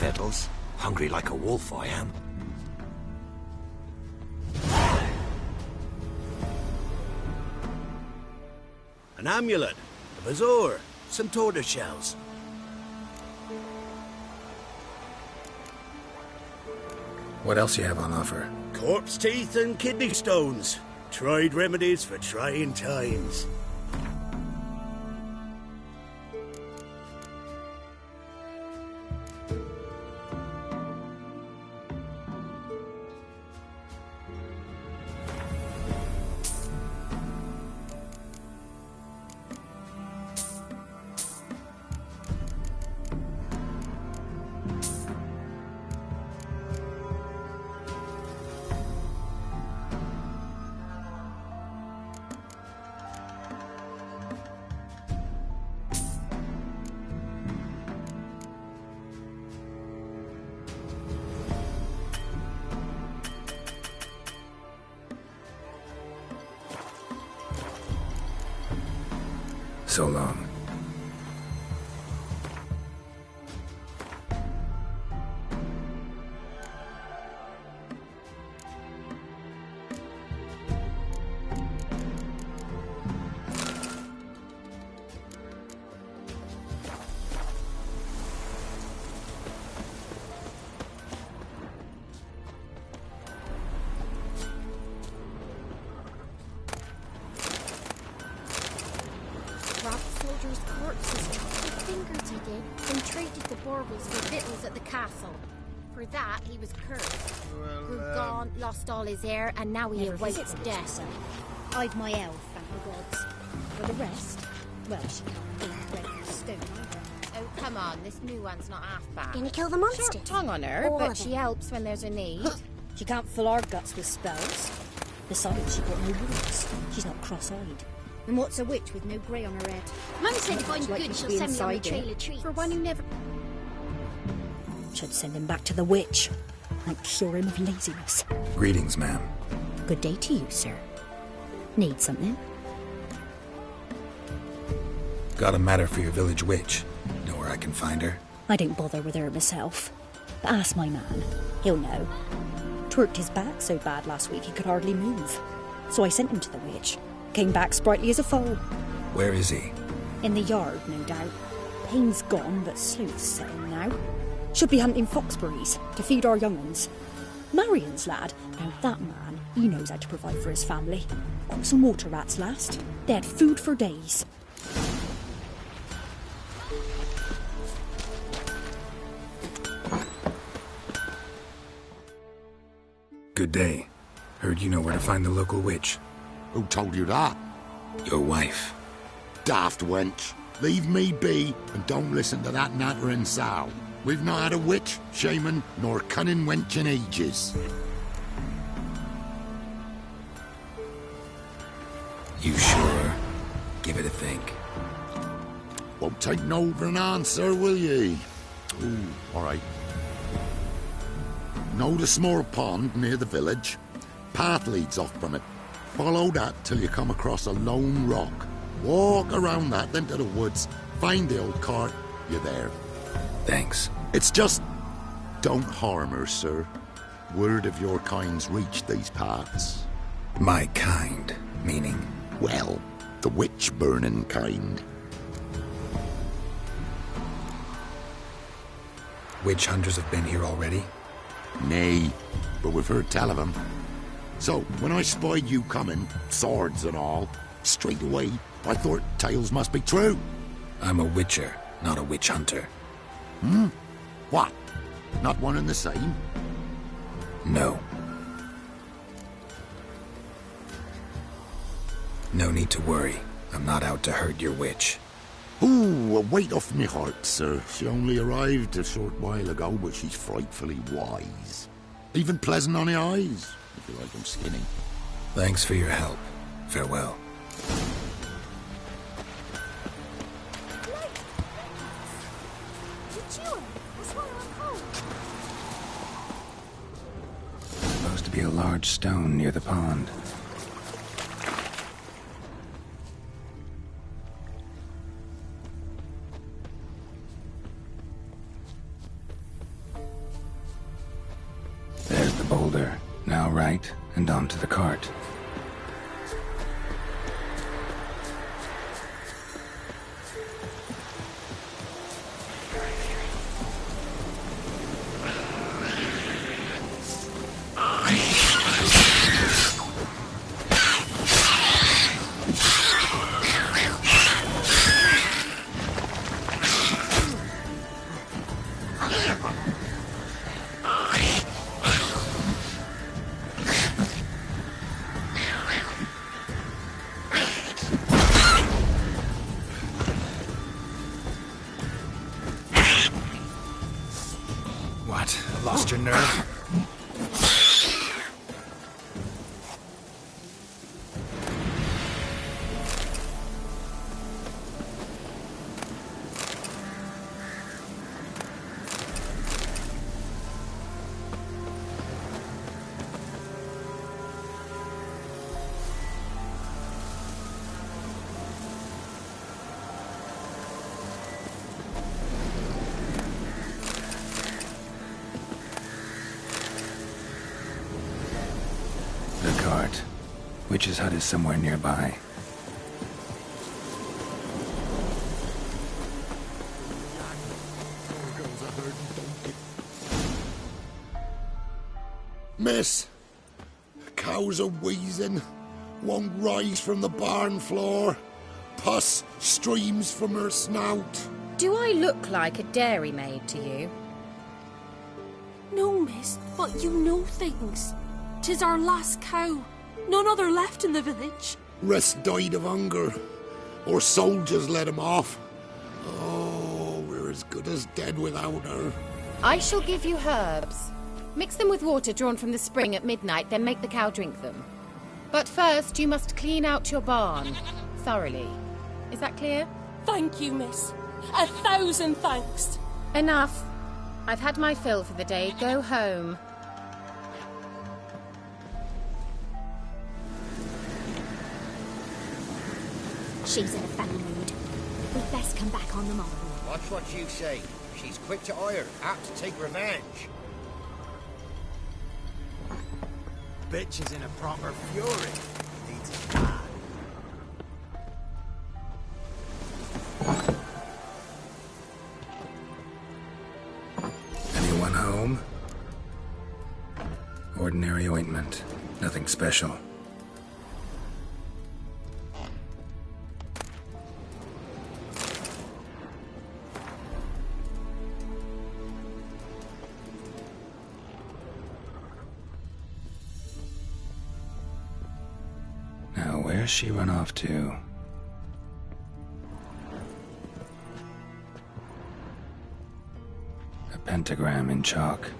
victuals. Hungry like a wolf, I am. An amulet, a bazoar, some tortoise shells. What else you have on offer? Corpse teeth and kidney stones. Tried remedies for trying times. So long. He was cursed. Grew gaunt, lost all his hair, and now he awaits death. I've my elf, thank the gods. For the rest, well, she can't eat bread with a stone either. Oh, come on, this new one's not half bad. Gonna kill the monster? Short tongue on her, but she helps when there's a need. She can't fill our guts with spells. Besides, she got no words. She's not cross-eyed. And what's a witch with no grey on her head? Mum said if I'm Like good, to she'll be send me on a inside trail it. of treats. For one who never... Should send him back to the witch. And cure him of laziness. Greetings, ma'am. Good day to you, sir. Need something? Got a matter for your village witch. Know where I can find her? I don't bother with her myself. But ask my man. He'll know. Twerked his back so bad last week he could hardly move. So I sent him to the witch. Came back sprightly as a foal. Where is he? In the yard, no doubt. Pain's gone, but sleuth's setting now. Should be hunting foxberries to feed our young uns. Marion's lad, now that man, he knows how to provide for his family. Got some water rats last. They had food for days. Good day. Heard you know where to find the local witch. Who told you that? Your wife. Daft wench. Leave me be and don't listen to that nattering sow. We've not had a witch, shaman, nor cunning wench in ages. You sure? Give it a think. Won't take no for an answer, will ye? Ooh, all right. Know the small pond near the village? Path leads off from it. Follow that till you come across a lone rock. Walk around that, then to the woods. Find the old cart. You're there. Thanks. It's just... don't harm her, sir. Word of your kind's reached these parts. My kind, meaning? Well, the witch-burning kind. Witch hunters have been here already? Nay, but we've heard tell of them. So, when I spied you coming, swords and all, straight away, I thought tales must be true. I'm a witcher, not a witch hunter. Hmm? What? Not one and the same? No. No need to worry. I'm not out to hurt your witch. Ooh, a weight off me heart, sir. She only arrived a short while ago, but she's frightfully wise. Even pleasant on the eyes, if you like them skinny. Thanks for your help. Farewell. Supposed to be a large stone near the pond. shoulder. Now right, and onto the cart. What? Lost your nerve? The cart. Witch's hut is somewhere nearby. Miss, cows are wheezing, won't rise from the barn floor. Pus streams from her snout. Do I look like a dairymaid to you? No, miss, but you know things. 'Tis our last cow. None other left in the village. Rest died of hunger, or soldiers let him off. Oh, we're as good as dead without her. I shall give you herbs. Mix them with water drawn from the spring at midnight, then make the cow drink them. But first, you must clean out your barn. Thoroughly. Is that clear? Thank you, miss. 1,000 thanks. Enough. I've had my fill for the day. Go home. She's in a funny mood. We'd best come back on the morrow. Watch what you say. She's quick to ire, apt to take revenge. Bitch is in a proper fury. Needs a man. Anyone home? Ordinary ointment. Nothing special. Now, where's she run off to? A pentagram in chalk.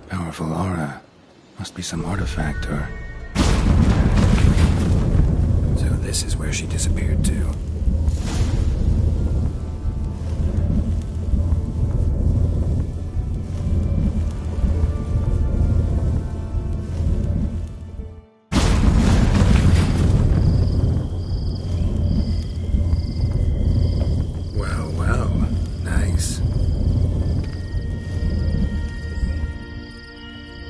Powerful aura. Must be some artifact or... So this is where she disappeared to. Well, well. Nice.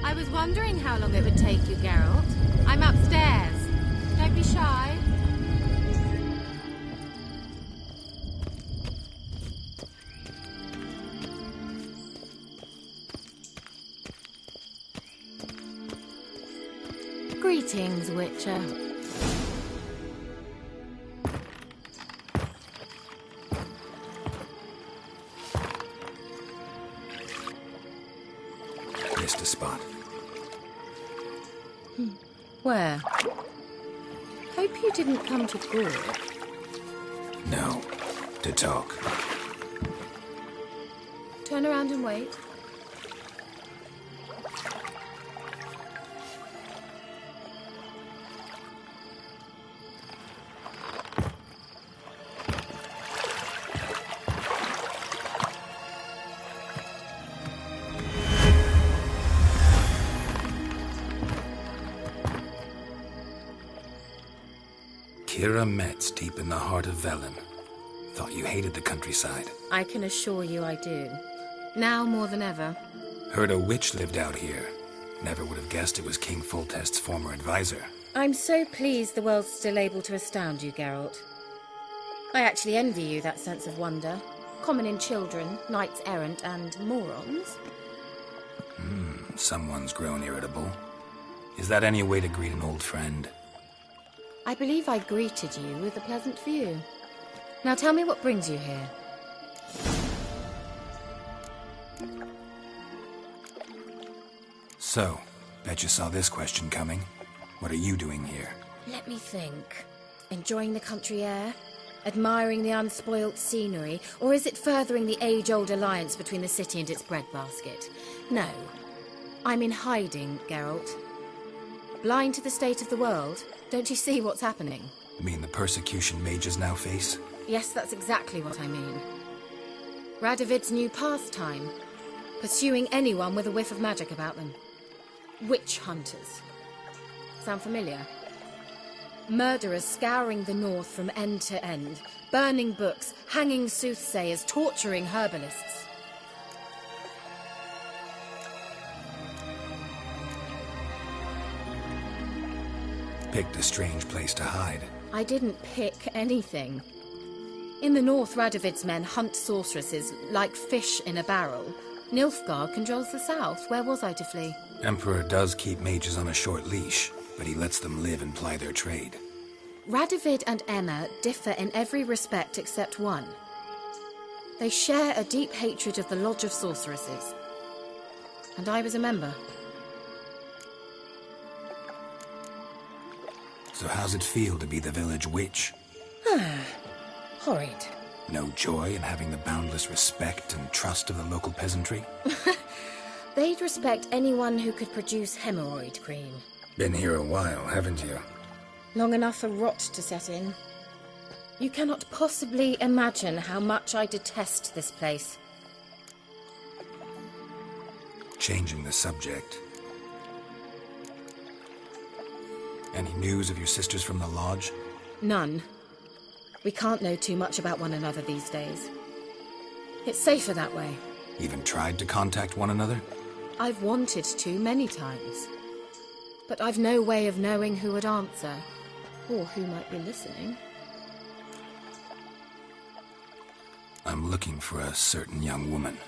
I was wondering how long it would take you, Geralt. I'm upstairs. Don't be shy. Greetings, Witcher. Missed a spot. Where? Hope you didn't come to talk. No. To talk. Turn around and wait. Kira Metz deep in the heart of Velen. Thought you hated the countryside. I can assure you I do. Now more than ever. Heard a witch lived out here. Never would have guessed it was King Foltest's former advisor. I'm so pleased the world's still able to astound you, Geralt. I actually envy you that sense of wonder. Common in children, knights errant, and morons. Someone's grown irritable. Is that any way to greet an old friend? I believe I greeted you with a pleasant view. Now tell me what brings you here. So, bet you saw this question coming. What are you doing here? Let me think. Enjoying the country air? Admiring the unspoilt scenery? Or is it furthering the age-old alliance between the city and its breadbasket? No. I'm in hiding, Geralt. Blind to the state of the world? Don't you see what's happening? You mean the persecution mages now face? Yes, that's exactly what I mean. Radovid's new pastime. Pursuing anyone with a whiff of magic about them. Witch hunters. Sound familiar? Murderers scouring the north from end to end. Burning books, hanging soothsayers, torturing herbalists. Picked a strange place to hide. I didn't pick anything. In the north, Radovid's men hunt sorceresses like fish in a barrel. Nilfgaard controls the south. Where was I to flee? Emperor does keep mages on a short leash, but he lets them live and ply their trade. Radovid and Emma differ in every respect except one. They share a deep hatred of the Lodge of Sorceresses. And I was a member. So how's it feel to be the village witch? Horrid. No joy in having the boundless respect and trust of the local peasantry? They'd respect anyone who could produce hemorrhoid cream. Been here a while, haven't you? Long enough for rot to set in. You cannot possibly imagine how much I detest this place. Changing the subject. Any news of your sisters from the lodge? None. We can't know too much about one another these days. It's safer that way. Even tried to contact one another? I've wanted to many times. But I've no way of knowing who would answer, or who might be listening. I'm looking for a certain young woman.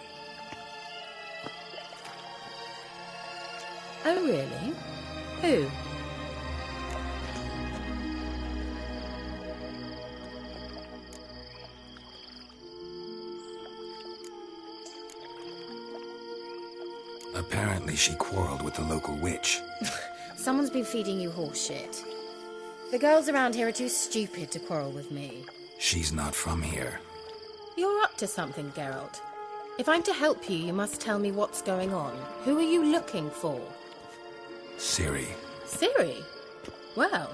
Oh, really? Who? Apparently she quarreled with the local witch. Someone's been feeding you horse shit. The girls around here are too stupid to quarrel with me. She's not from here. You're up to something, Geralt. If I'm to help you, you must tell me what's going on. Who are you looking for? Ciri. Ciri? Well,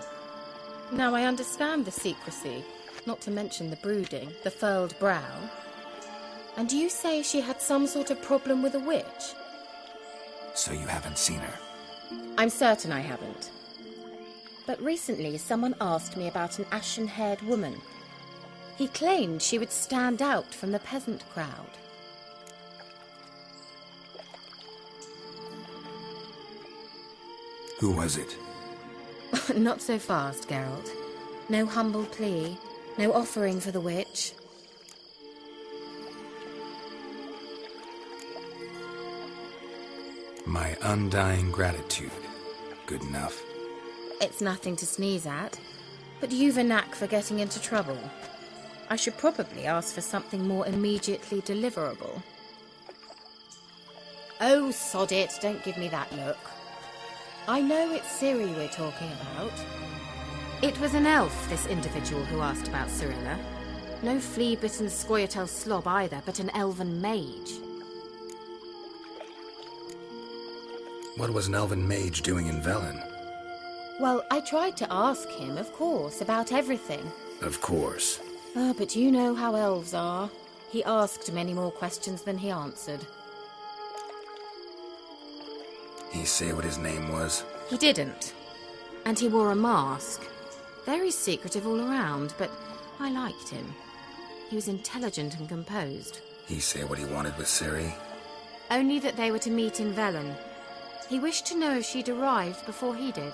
now I understand the secrecy, not to mention the brooding, the furled brow. And you say she had some sort of problem with a witch? So you haven't seen her? I'm certain I haven't. But recently someone asked me about an ashen-haired woman. He claimed she would stand out from the peasant crowd. Who was it? Not so fast, Geralt. No humble plea, no offering for the witch. My undying gratitude. Good enough. It's nothing to sneeze at, but you've a knack for getting into trouble. I should probably ask for something more immediately deliverable. Oh, sod it, don't give me that look. I know it's Ciri we're talking about. It was an elf, this individual who asked about Cyrilla. No flea-bitten scoia'tail slob either, but an elven mage. What was an elven mage doing in Velen? Well, I tried to ask him, of course, about everything. Of course. Ah, but you know how elves are. He asked many more questions than he answered. He say what his name was? He didn't. And he wore a mask. Very secretive all around, but I liked him. He was intelligent and composed. He say what he wanted with Ciri? Only that they were to meet in Velen. He wished to know if she'd arrived before he did.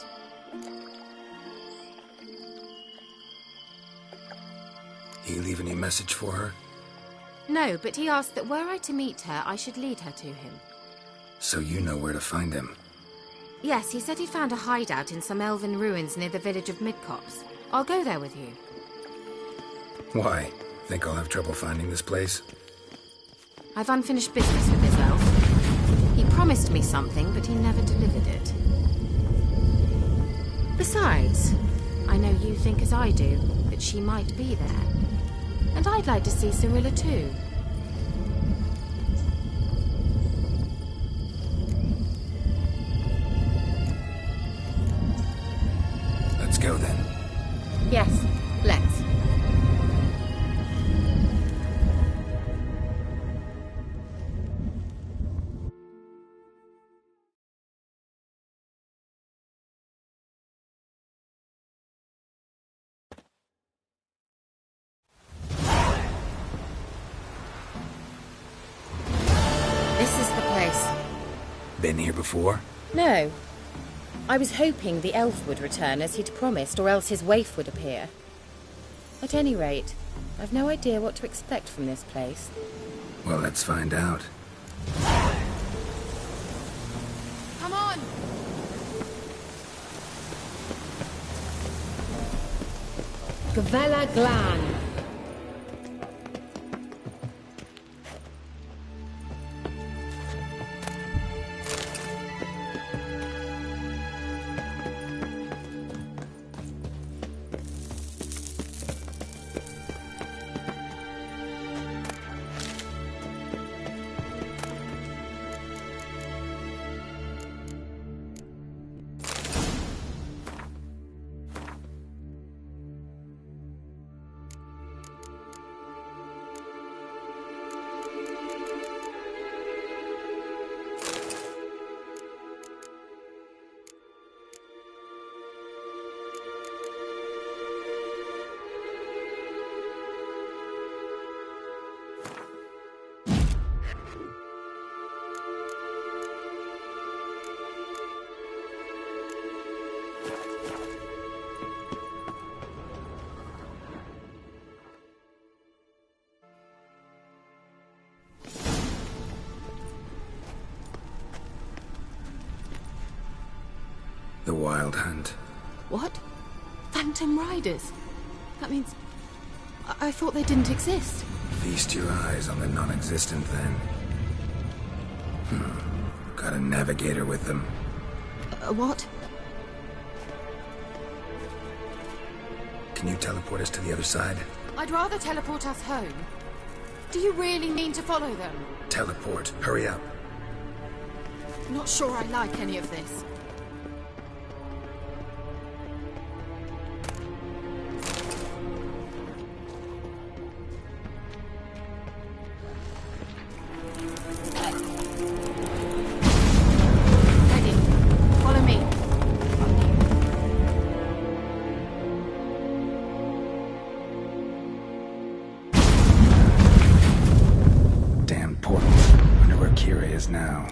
He leave any message for her? No, but he asked that were I to meet her, I should lead her to him. So you know where to find him? Yes, he said he found a hideout in some elven ruins near the village of Midcopse. I'll go there with you. Why? Think I'll have trouble finding this place? I've unfinished business with this elf. He promised me something, but he never delivered it. Besides, I know you think as I do, that she might be there. And I'd like to see Cyrilla too. Let's go then. Yes, let's. This is the place. Been here before? No. I was hoping the elf would return as he'd promised, or else his waif would appear. At any rate, I've no idea what to expect from this place. Well, let's find out. Come on! Gavella Glan. The Wild Hunt. What? Phantom Riders? That means... I thought they didn't exist. Feast your eyes on the non-existent then. Got a navigator with them. What? Can you teleport us to the other side? I'd rather teleport us home. Do you really mean to follow them? Teleport. Hurry up. Not sure I like any of this. Ready. Follow me. Damn portal. Wonder where Kira is now.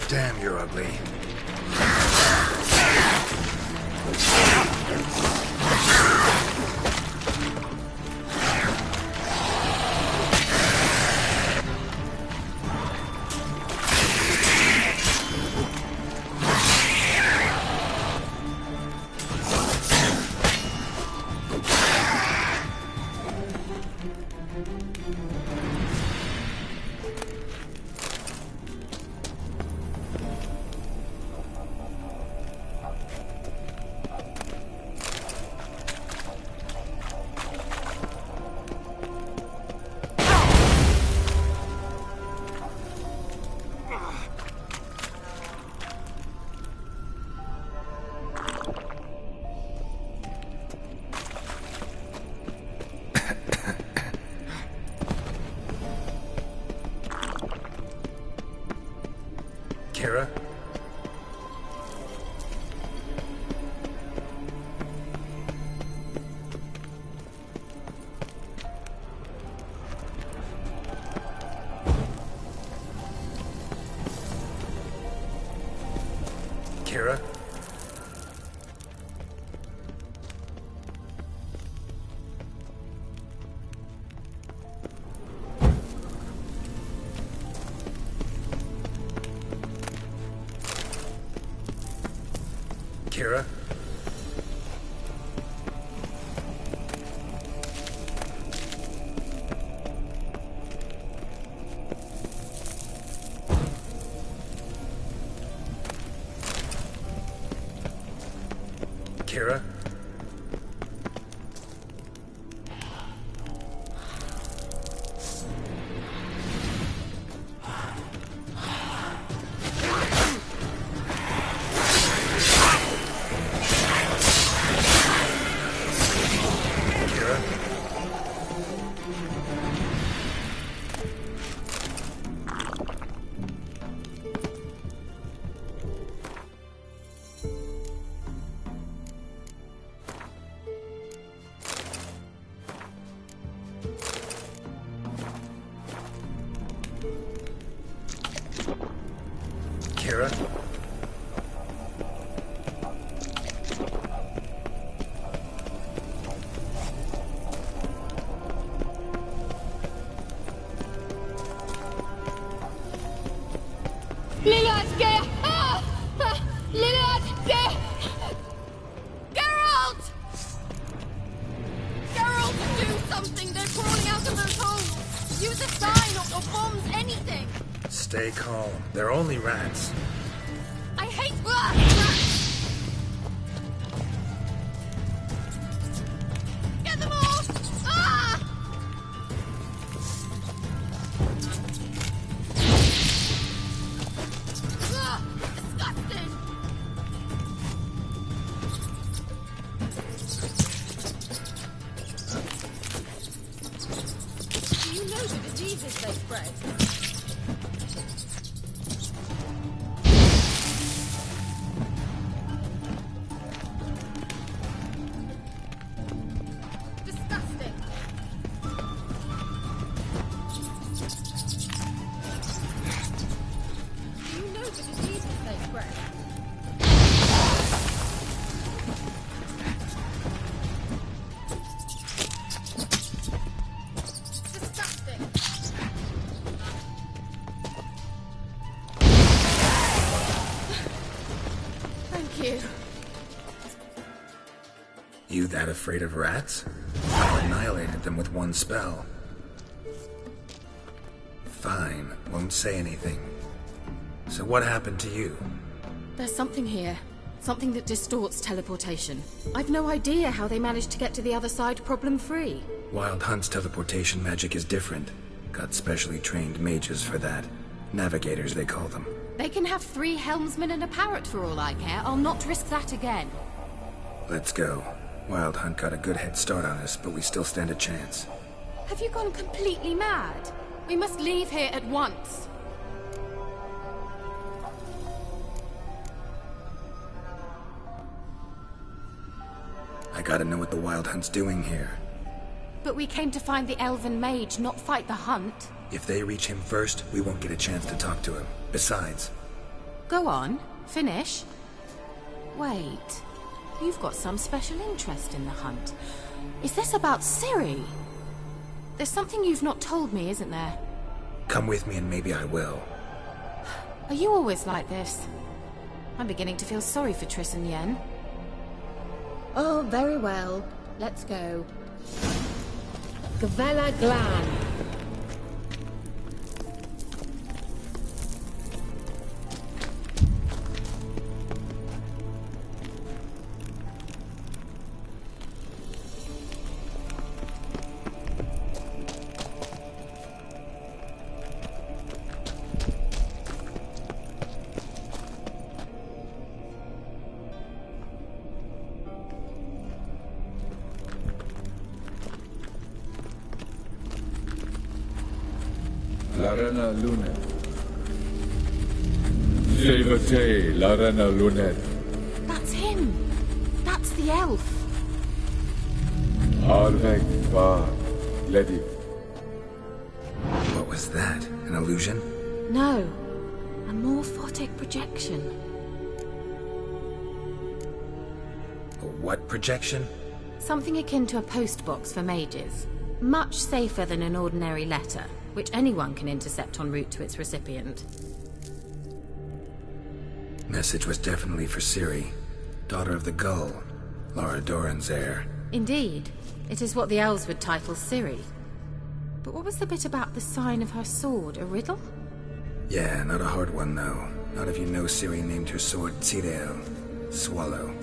Damn, you're ugly. Kira? Kira? Kira? Kira? Kira? Geralt! Geralt, do something! They're crawling out of those holes! Use a sign or bombs, anything! Stay calm. They're only rats. I hate rats! Get them all! Ah! Disgusting! Do you know the diseases they spread? Disgusting! Do you know the diseases they spread? Disgusting! Thank you. You that afraid of rats? I annihilated them with one spell. Fine, won't say anything. So what happened to you? There's something here. Something that distorts teleportation. I've no idea how they managed to get to the other side problem-free. Wild Hunt's teleportation magic is different. Got specially trained mages for that. Navigators, they call them. They can have 3 helmsmen and a parrot for all I care. I'll not risk that again. Let's go. Wild Hunt got a good head start on us, but we still stand a chance. Have you gone completely mad? We must leave here at once. I gotta know what the Wild Hunt's doing here. But we came to find the elven mage, not fight the hunt. If they reach him first, we won't get a chance to talk to him. Besides... Go on, finish. Wait, you've got some special interest in the hunt. Is this about Ciri? There's something you've not told me, isn't there? Come with me and maybe I will. Are you always like this? I'm beginning to feel sorry for Triss and Yen. Oh, very well. Let's go. Gavella Glan. Larena Lunet. Levate, Larena Lunet. That's him! That's the elf! Arvek va Ledi. What was that? An illusion? No, a morphotic projection. A what projection? Something akin to a postbox for mages. Much safer than an ordinary letter, which anyone can intercept en route to its recipient. Message was definitely for Ciri, daughter of the Gull, Lara Doran's heir. Indeed. It is what the elves would title Ciri. But what was the bit about the sign of her sword? A riddle? Yeah, not a hard one though. Not if you know Ciri named her sword Tirel, Swallow.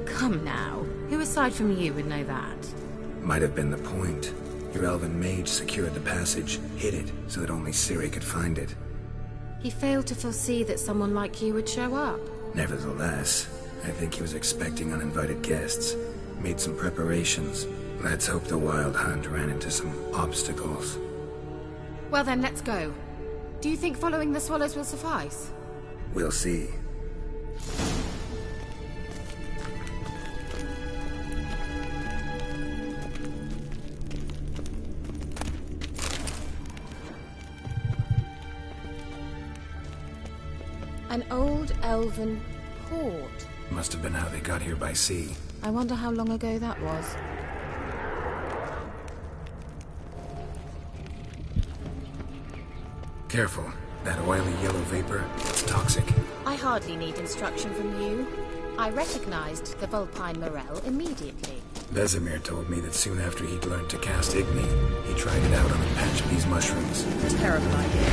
Come now. Who aside from you would know that? Might have been the point. Your elven mage secured the passage, hid it, so that only Ciri could find it. He failed to foresee that someone like you would show up. Nevertheless, I think he was expecting uninvited guests. Made some preparations. Let's hope the Wild Hunt ran into some obstacles. Well then, let's go. Do you think following the swallows will suffice? We'll see. An old elven port. Must have been how they got here by sea. I wonder how long ago that was. Careful. That oily yellow vapor, it's toxic. I hardly need instruction from you. I recognized the Vulpine Morel immediately. Vesemir told me that soon after he'd learned to cast Igni, he tried it out on a patch of these mushrooms. Terrible idea.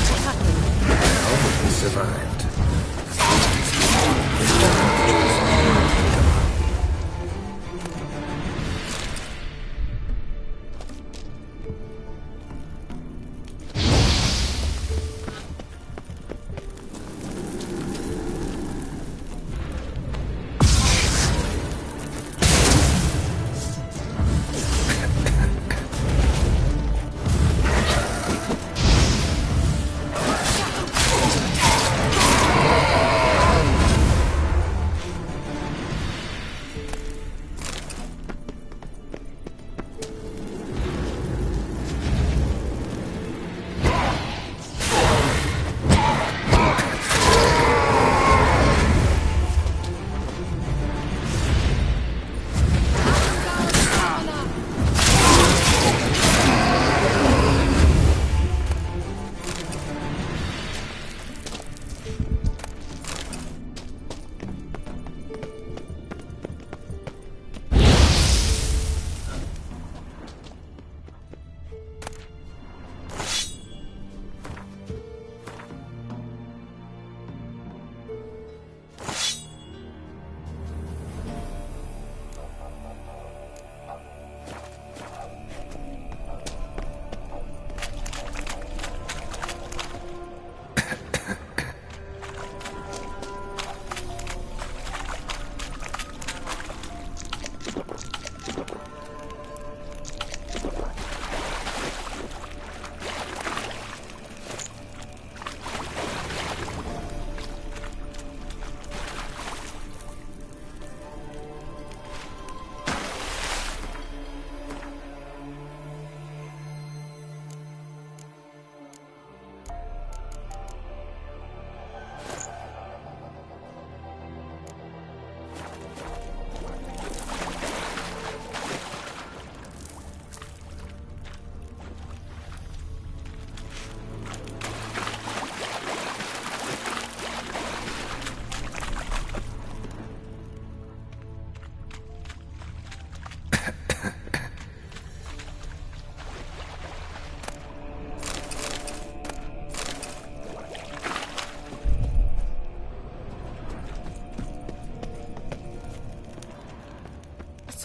What happened? Well, he survived.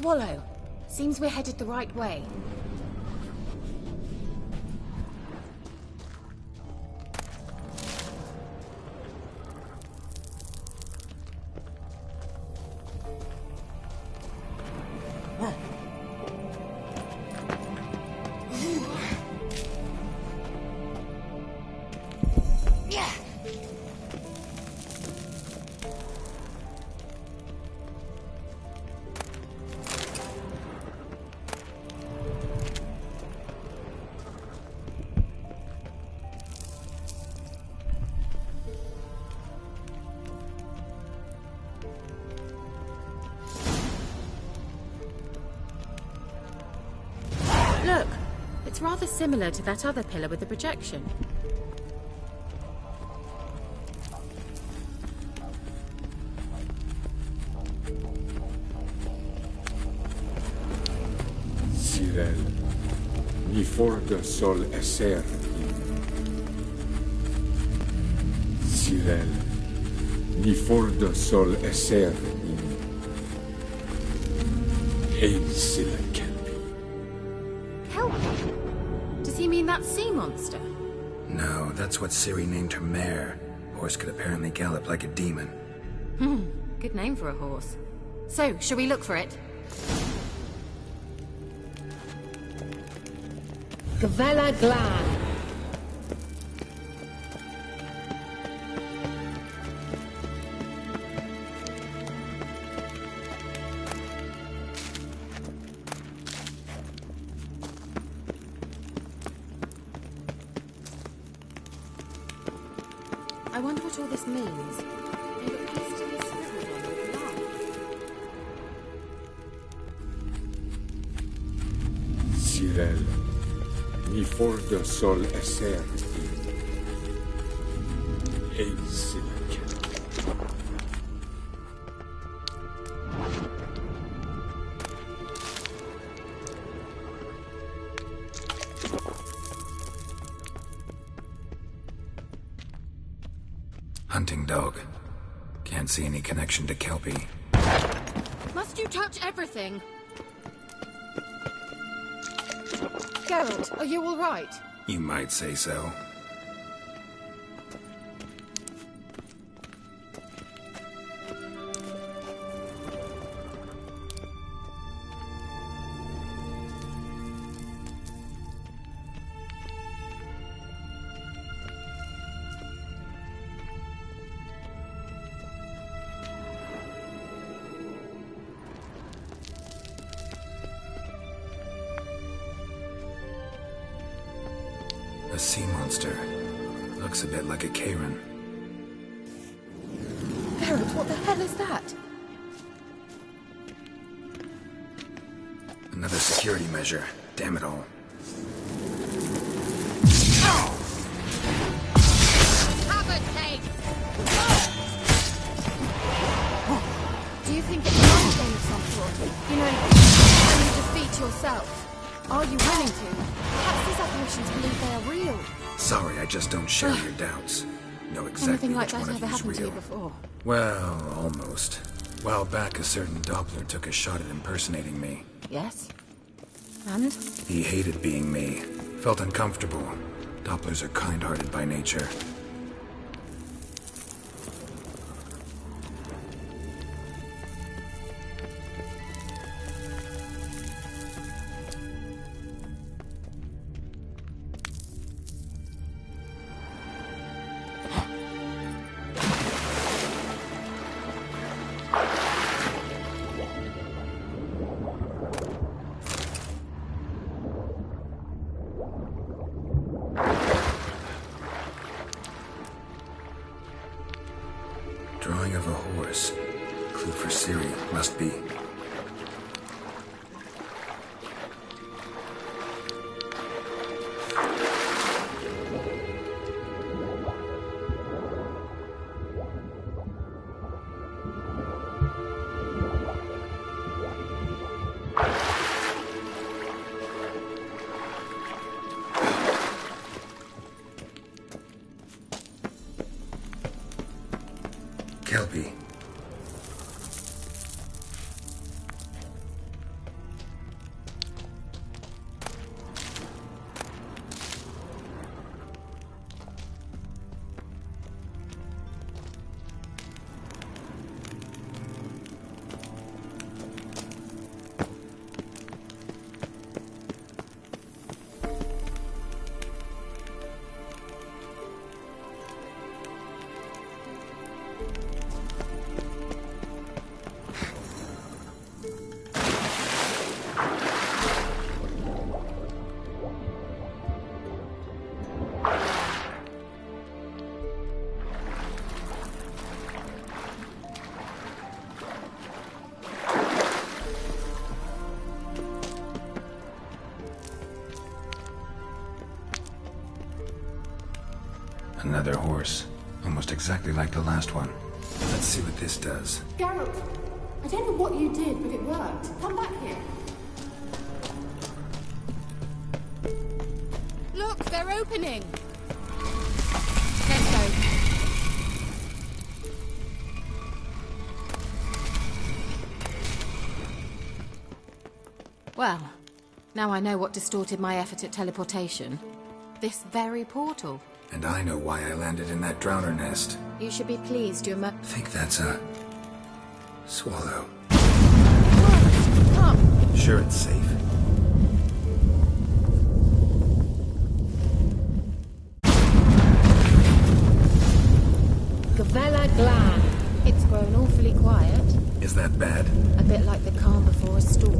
Swallow. Seems we're headed the right way. Look, it's rather similar to that other pillar with the projection. Sirel, ni forda sol esser in. Sirel, ni forda sol esser in. Ein silla kelpi. Kelpie? Does he mean that sea monster? No, that's what Ciri named her mare. Horse could apparently gallop like a demon. Good name for a horse. So, shall we look for it? Gavella Glan. I wonder what all this means. They look hastily scribbled on with love. Sirel, ni forda sol esser in. Ein silla kelpi. Hunting dog. Can't see any connection to Kelpie. Must you touch everything? Geralt, are you all right? You might say so. A sea monster. Looks a bit like a Karen. Geralt, what the hell is that? Another security measure. Damn it all. Have a taste! Do you think it's a mind game of some sort? You know, when you defeat yourself. Are you willing to? Perhaps these apparitions believe they are real. Sorry, I just don't share your doubts. Know exactly Anything like which that one of ever you is happened to you real. before? Well, almost. While back, a certain Doppler took a shot at impersonating me. Yes. And? He hated being me. Felt uncomfortable. Dopplers are kind-hearted by nature. Drawing of a horse. Clue for Ciri, must be. Kelpie. Another horse. Almost exactly like the last one. Let's see what this does. Geralt, I don't know what you did, but it worked. Come back here. Look, they're opening! Let's go. Well, now I know what distorted my effort at teleportation. This very portal. And I know why I landed in that drowner nest. You should be pleased you I think that's a... swallow. Come! Sure it's safe. Gavella Glan. It's grown awfully quiet. Is that bad? A bit like the calm before a storm.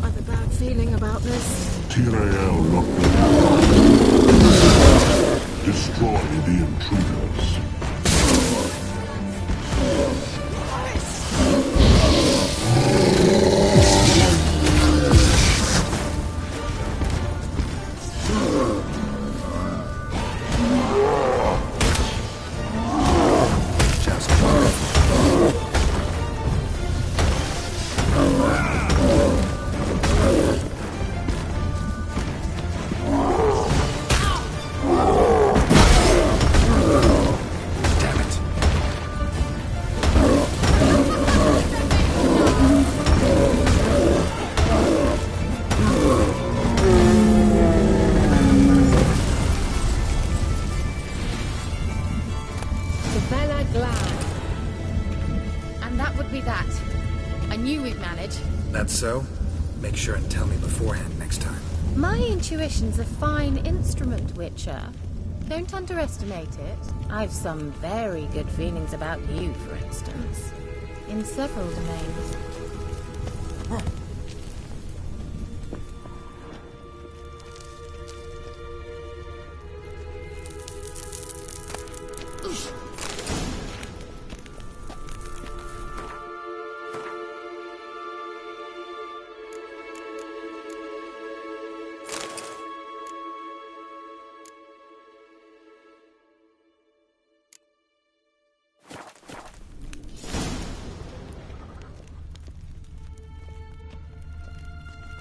I've a bad feeling about this. Tirael destroy the intruders. And that would be that. I knew we'd manage. That's so? Make sure and tell me beforehand next time. My intuition's a fine instrument, Witcher. Don't underestimate it. I've some very good feelings about you, for instance. In several domains.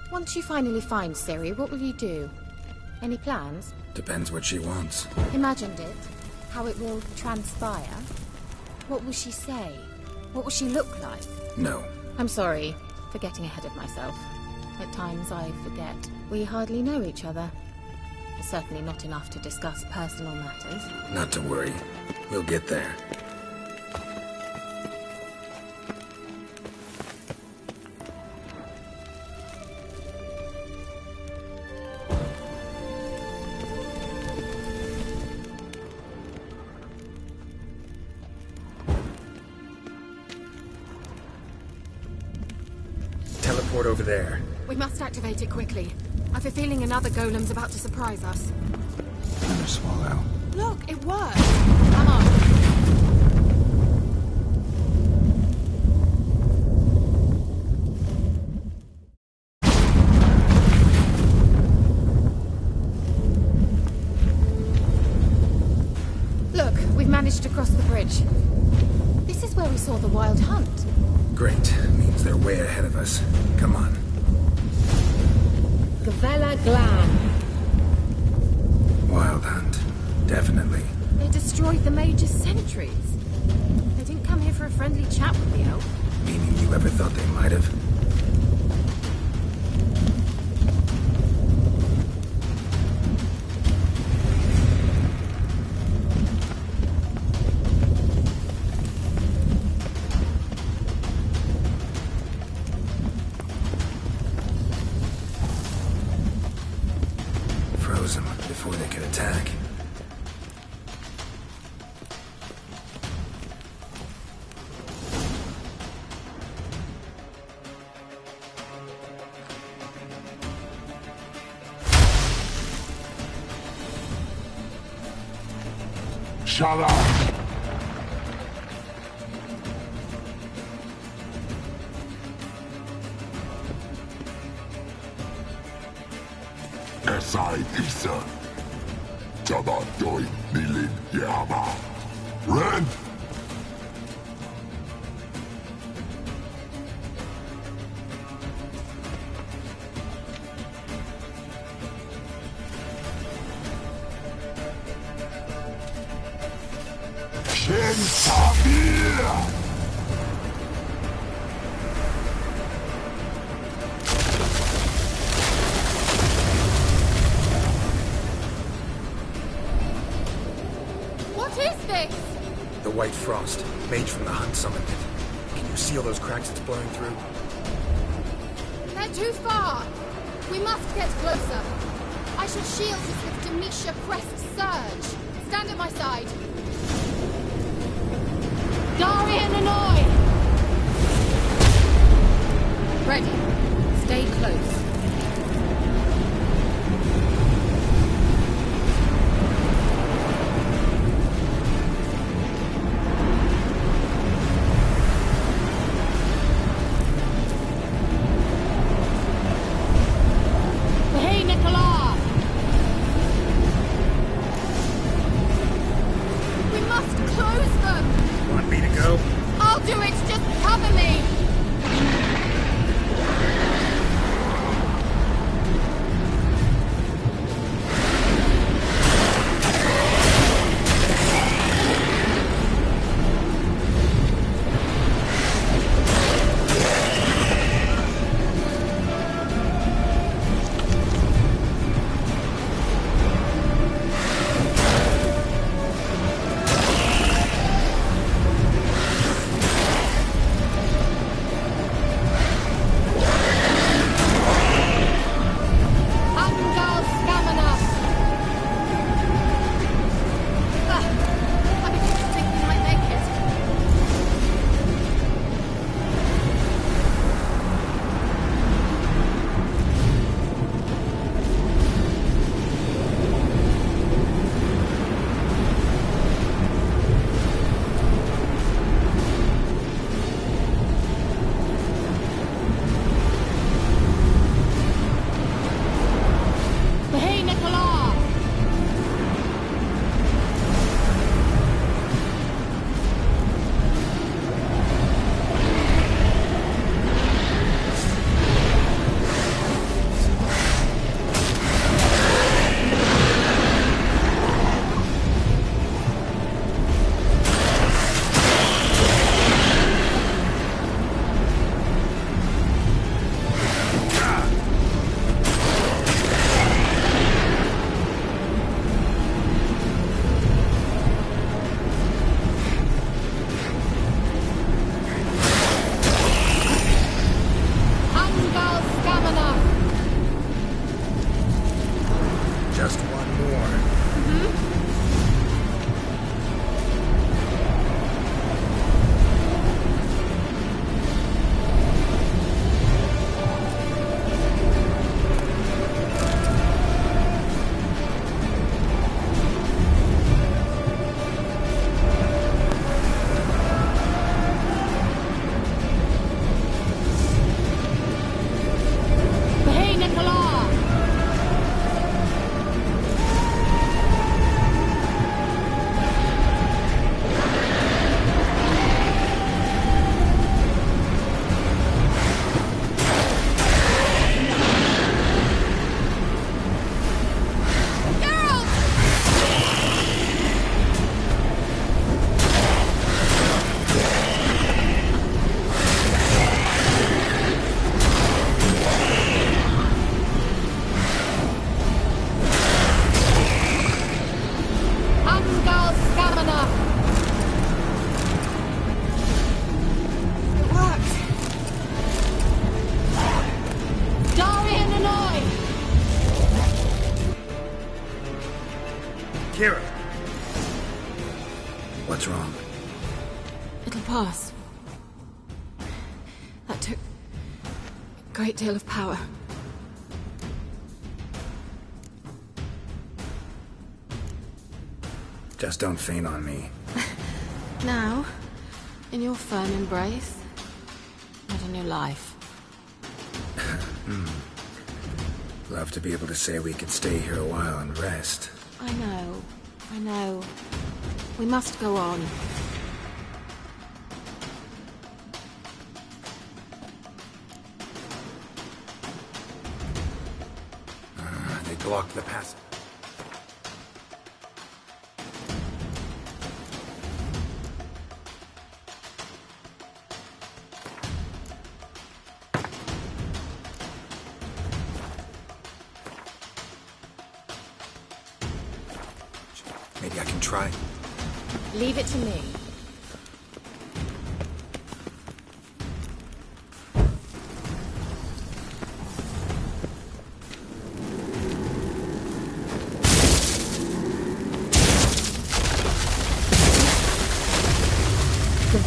Once you finally find Ciri, what will you do? Any plans? Depends what she wants. Imagined it? How it will transpire? What will she say? What will she look like? No. I'm sorry for getting ahead of myself. At times I forget we hardly know each other. Certainly not enough to discuss personal matters. Not to worry. We'll get there. Teleport over there. We must activate it quickly. I've a feeling another golem's about to surprise us. Another swallow. Look, it worked! Come on. Look, we've managed to cross the bridge. This is where we saw the wild hunt. Great. Means they're way ahead of us. Come on. Gavella Glan. Wild hunt. Definitely. They destroyed the Major's sentries. They didn't come here for a friendly chat with the elf. Meaning you ever thought they might have? close them before they could attack. Shut up! Esai Isa. Jaba doi nilin yama. Ren! Shen Samir! The White Frost. Mage from the Hunt summoned it. Can you see all those cracks it's blowing through? They're too far! We must get closer. I shall shield us with Demetia Crest Surge. Stand at my side. Darian Annoy! Ready. Stay close. Kira. What's wrong? It'll pass. That took a great deal of power. Just don't faint on me. Now, in your firm embrace, and a new life. Love to be able to say we could stay here a while and rest. I know. We must go on. They blocked the passage. Maybe I can try. Leave it to me.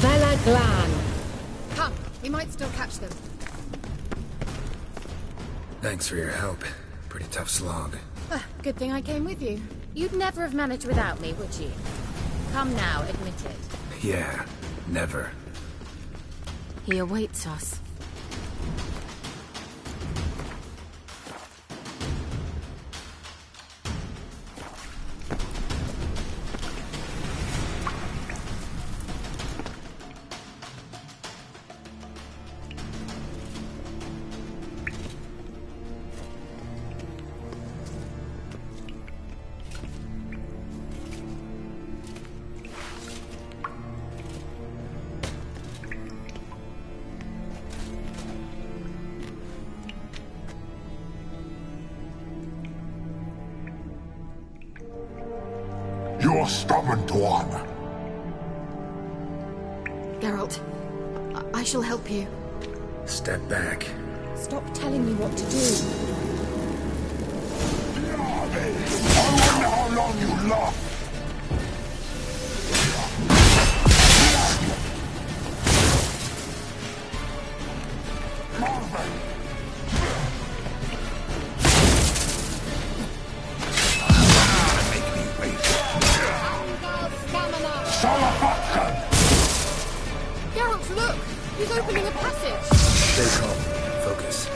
Vela Glan. Come, we might still catch them. Thanks for your help. Pretty tough slog. Good thing I came with you. You'd never have managed without me, would you? Come now, admit it. Yeah, never. He awaits us. You're stubborn one. Geralt, I shall help you. Step back. Stop telling me what to do. I wonder how long you last. Geralt, look! He's opening a passage! Stay calm. Focus.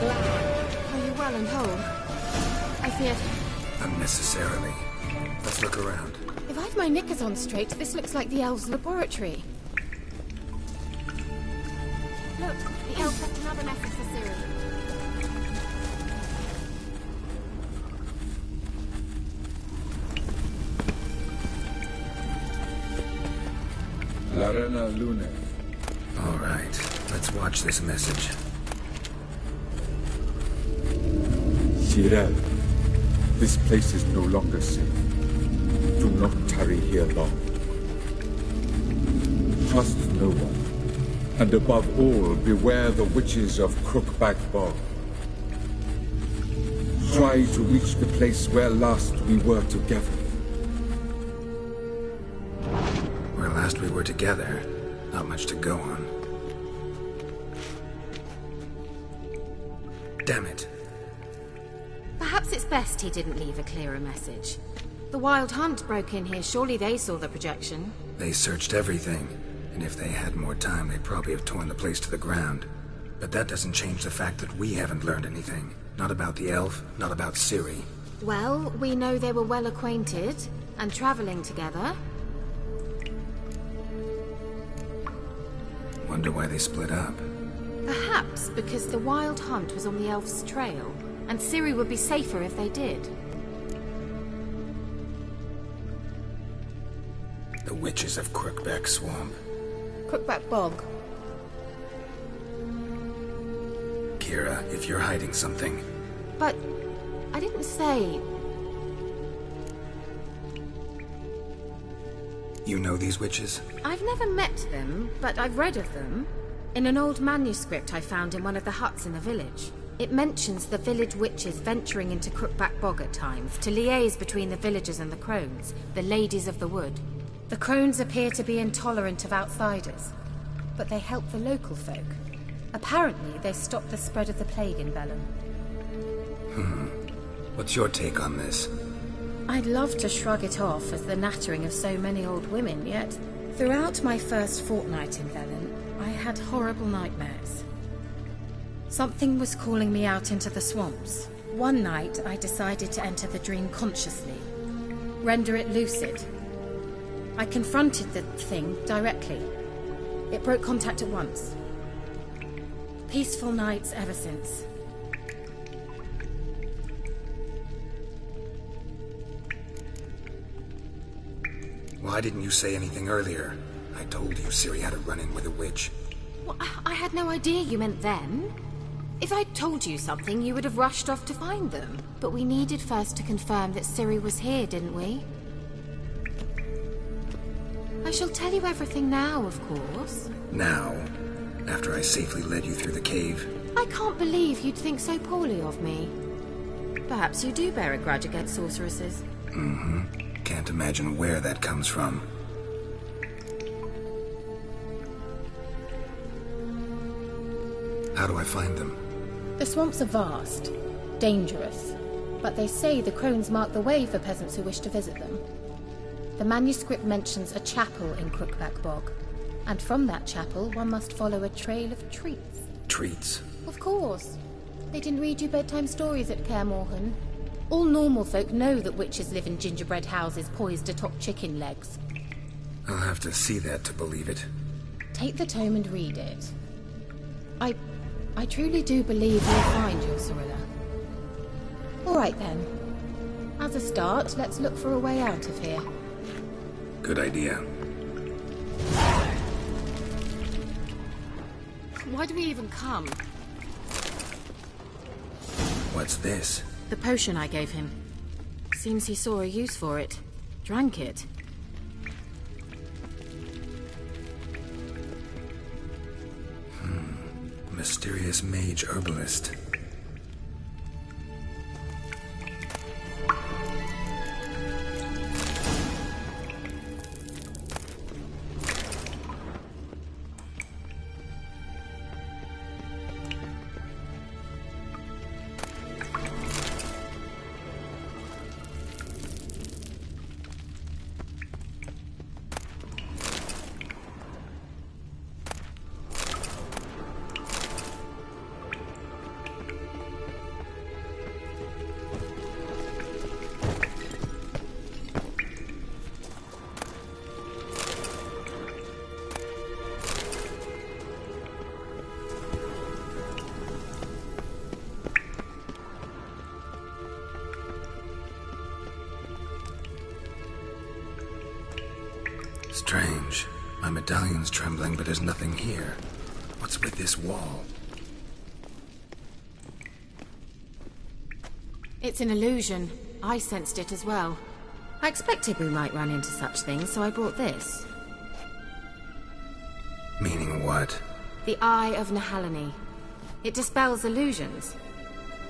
Are you well and whole? I feared... Unnecessarily. Let's look around. If I've my knickers on straight, this looks like the elves' laboratory. Look, the elf left another message for Ciri. Arena Lune. All right, let's watch this message. Shirel, this place is no longer safe. Do not tarry here long. Trust no one. And above all, beware the witches of Crookback Bog. Try to reach the place where last we were together. Where last we were together, not much to go on. Damn it. Perhaps it's best he didn't leave a clearer message. The Wild Hunt broke in here. Surely they saw the projection. They searched everything, and if they had more time, they'd probably have torn the place to the ground. But that doesn't change the fact that we haven't learned anything. Not about the elf, not about Ciri. Well, we know they were well acquainted and traveling together. Wonder why they split up. Perhaps because the Wild Hunt was on the elf's trail, and Ciri would be safer if they did. The witches of Crookback Swamp. Crookback Bog. Kira, if you're hiding something... But I didn't say... You know these witches? I've never met them, but I've read of them. In an old manuscript I found in one of the huts in the village. It mentions the village witches venturing into Crookback Bog at times to liaise between the villagers and the crones, the ladies of the wood. The crones appear to be intolerant of outsiders, but they help the local folk. Apparently, they stopped the spread of the plague in Bellum. What's your take on this? I'd love to shrug it off as the nattering of so many old women, yet throughout my first fortnight in Bellum, I had horrible nightmares. Something was calling me out into the swamps. One night, I decided to enter the dream consciously, render it lucid. I confronted the thing directly. It broke contact at once. Peaceful nights ever since. Why didn't you say anything earlier? I told you Ciri had a run-in with a witch. Well, I had no idea you meant then. If I'd told you something, you would have rushed off to find them. But we needed first to confirm that Ciri was here, didn't we? I shall tell you everything now, of course. Now? After I safely led you through the cave? I can't believe you'd think so poorly of me. Perhaps you do bear a grudge against sorceresses. Can't imagine where that comes from. How do I find them? The swamps are vast, dangerous, but they say the crones mark the way for peasants who wish to visit them. The manuscript mentions a chapel in Crookback Bog, and from that chapel one must follow a trail of treats. Treats? Of course. They didn't read you bedtime stories at Kaer Morhen. All normal folk know that witches live in gingerbread houses poised atop chicken legs. I'll have to see that to believe it. Take the tome and read it. I truly do believe you'll find your Cyrilla. All right then. As a start, let's look for a way out of here. Good idea. Why do we even come? What's this? The potion I gave him. Seems he saw a use for it. Drank it. Mysterious mage herbalist. Strange. My medallion's trembling, but there's nothing here. What's with this wall? It's an illusion. I sensed it as well. I expected we might run into such things, so I brought this. Meaning what? The Eye of Nahalani. It dispels illusions.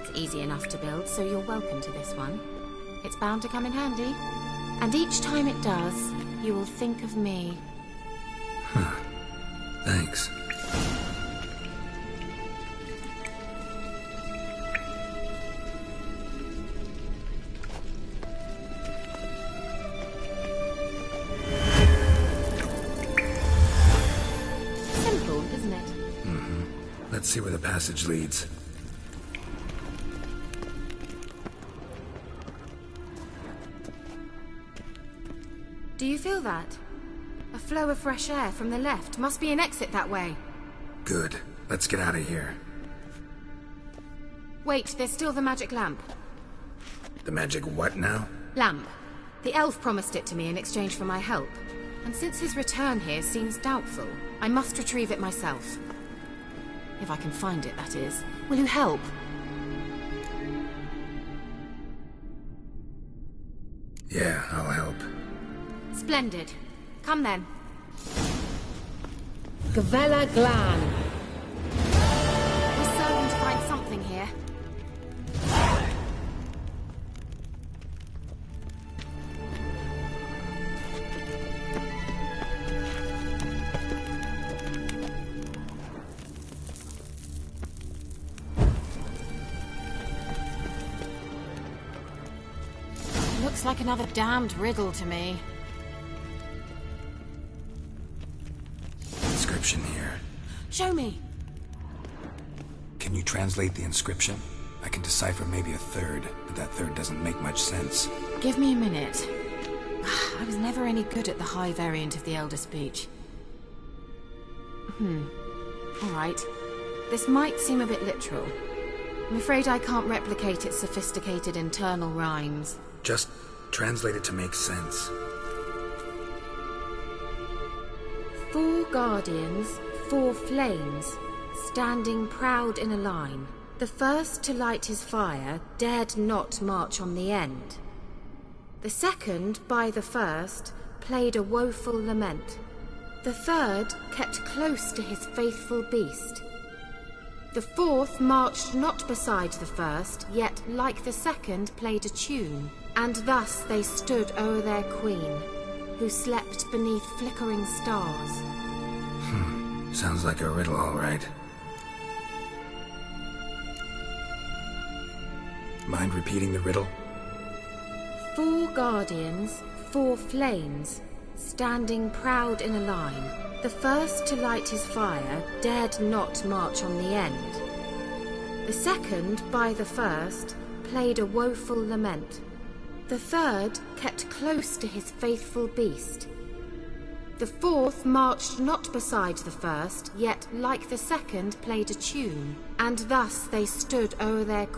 It's easy enough to build, so you're welcome to this one. It's bound to come in handy. And each time it does, you will think of me. Huh. Thanks. Simple, isn't it? Mm-hmm. Let's see where the passage leads. Do you feel that? A flow of fresh air from the left. Must be an exit that way. Good. Let's get out of here. Wait, there's still the magic lamp. The magic what now? Lamp. The elf promised it to me in exchange for my help. And since his return here seems doubtful, I must retrieve it myself. If I can find it, that is. Will you help? Yeah, I'll help. Splendid. Come then. Gavella Glan. We're certain to find something here. Looks like another damned riddle to me. Inscription here. Show me. Can you translate the inscription? I can decipher maybe a third, but that third doesn't make much sense. Give me a minute. I was never any good at the high variant of the Elder Speech. Alright. This might seem a bit literal. I'm afraid I can't replicate its sophisticated internal rhymes. Just translate it to make sense. 4 guardians, 4 flames, standing proud in a line. The first to light his fire dared not march on the end. The second, by the first, played a woeful lament. The third kept close to his faithful beast. The fourth marched not beside the first, yet like the second played a tune. And thus they stood o'er their queen, who slept beneath flickering stars. Sounds like a riddle, all right. Mind repeating the riddle? 4 guardians, 4 flames, standing proud in a line. The first to light his fire dared not march on the end. The second, by the first, played a woeful lament. The third kept close to his faithful beast. The fourth marched not beside the first, yet like the second played a tune. And thus they stood o'er their...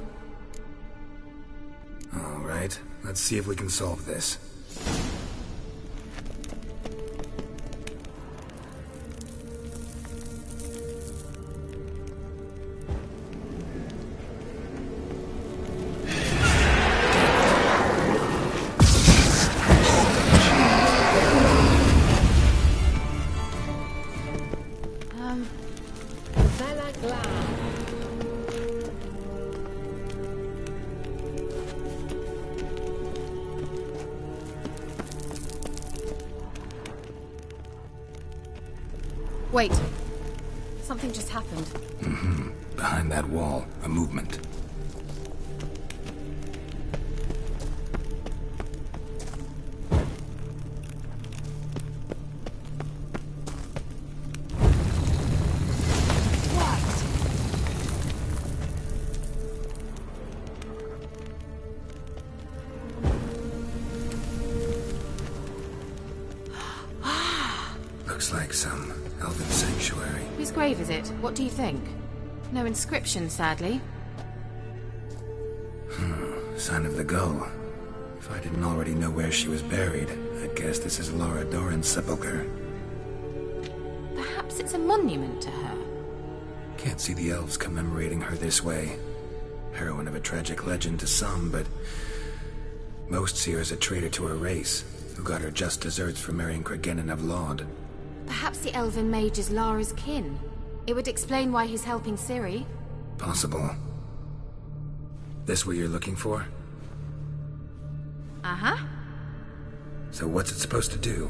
All right, let's see if we can solve this. Wait. Something just happened. Behind that wall, a movement. Looks like some elven sanctuary. Whose grave is it? What do you think? No inscription, sadly. Sign of the gull. If I didn't already know where she was buried, I'd guess this is Laura Doran's sepulcher. it's a monument to her. Can't see the elves commemorating her this way. Heroine of a tragic legend to some, but most see her as a traitor to her race, who got her just desserts for marrying Cregennan of Laud. Perhaps the elven mage is Lara's kin. It would explain why he's helping Ciri. Possible. This what you're looking for? Uh-huh. So what's it supposed to do?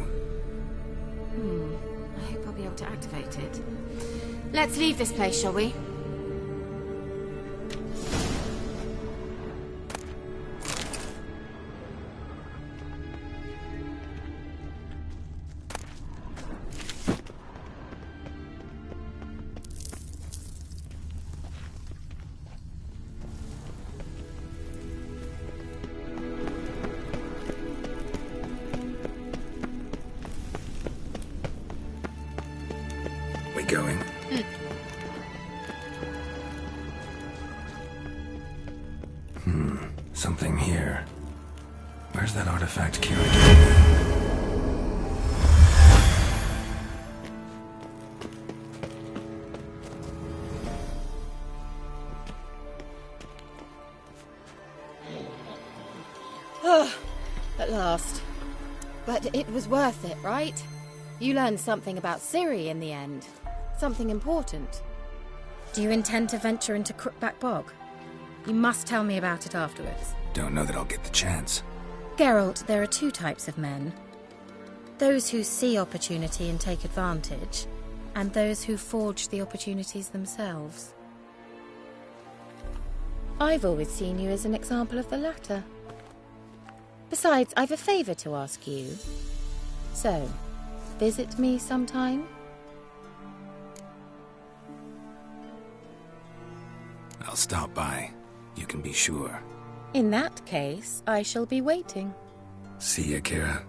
I hope I'll be able to activate it. Let's leave this place, shall we? Going. Something here. Where's that artifact carried? At last. But it was worth it, right? You learned something about Ciri in the end. Something important. Do you intend to venture into Crookback Bog? You must tell me about it afterwards. Don't know that I'll get the chance. Geralt, there are two types of men. Those who see opportunity and take advantage, and those who forge the opportunities themselves. I've always seen you as an example of the latter. Besides, I've a favour to ask you. So, visit me sometime? I'll stop by. You can be sure. In that case, I shall be waiting. See ya, Kira.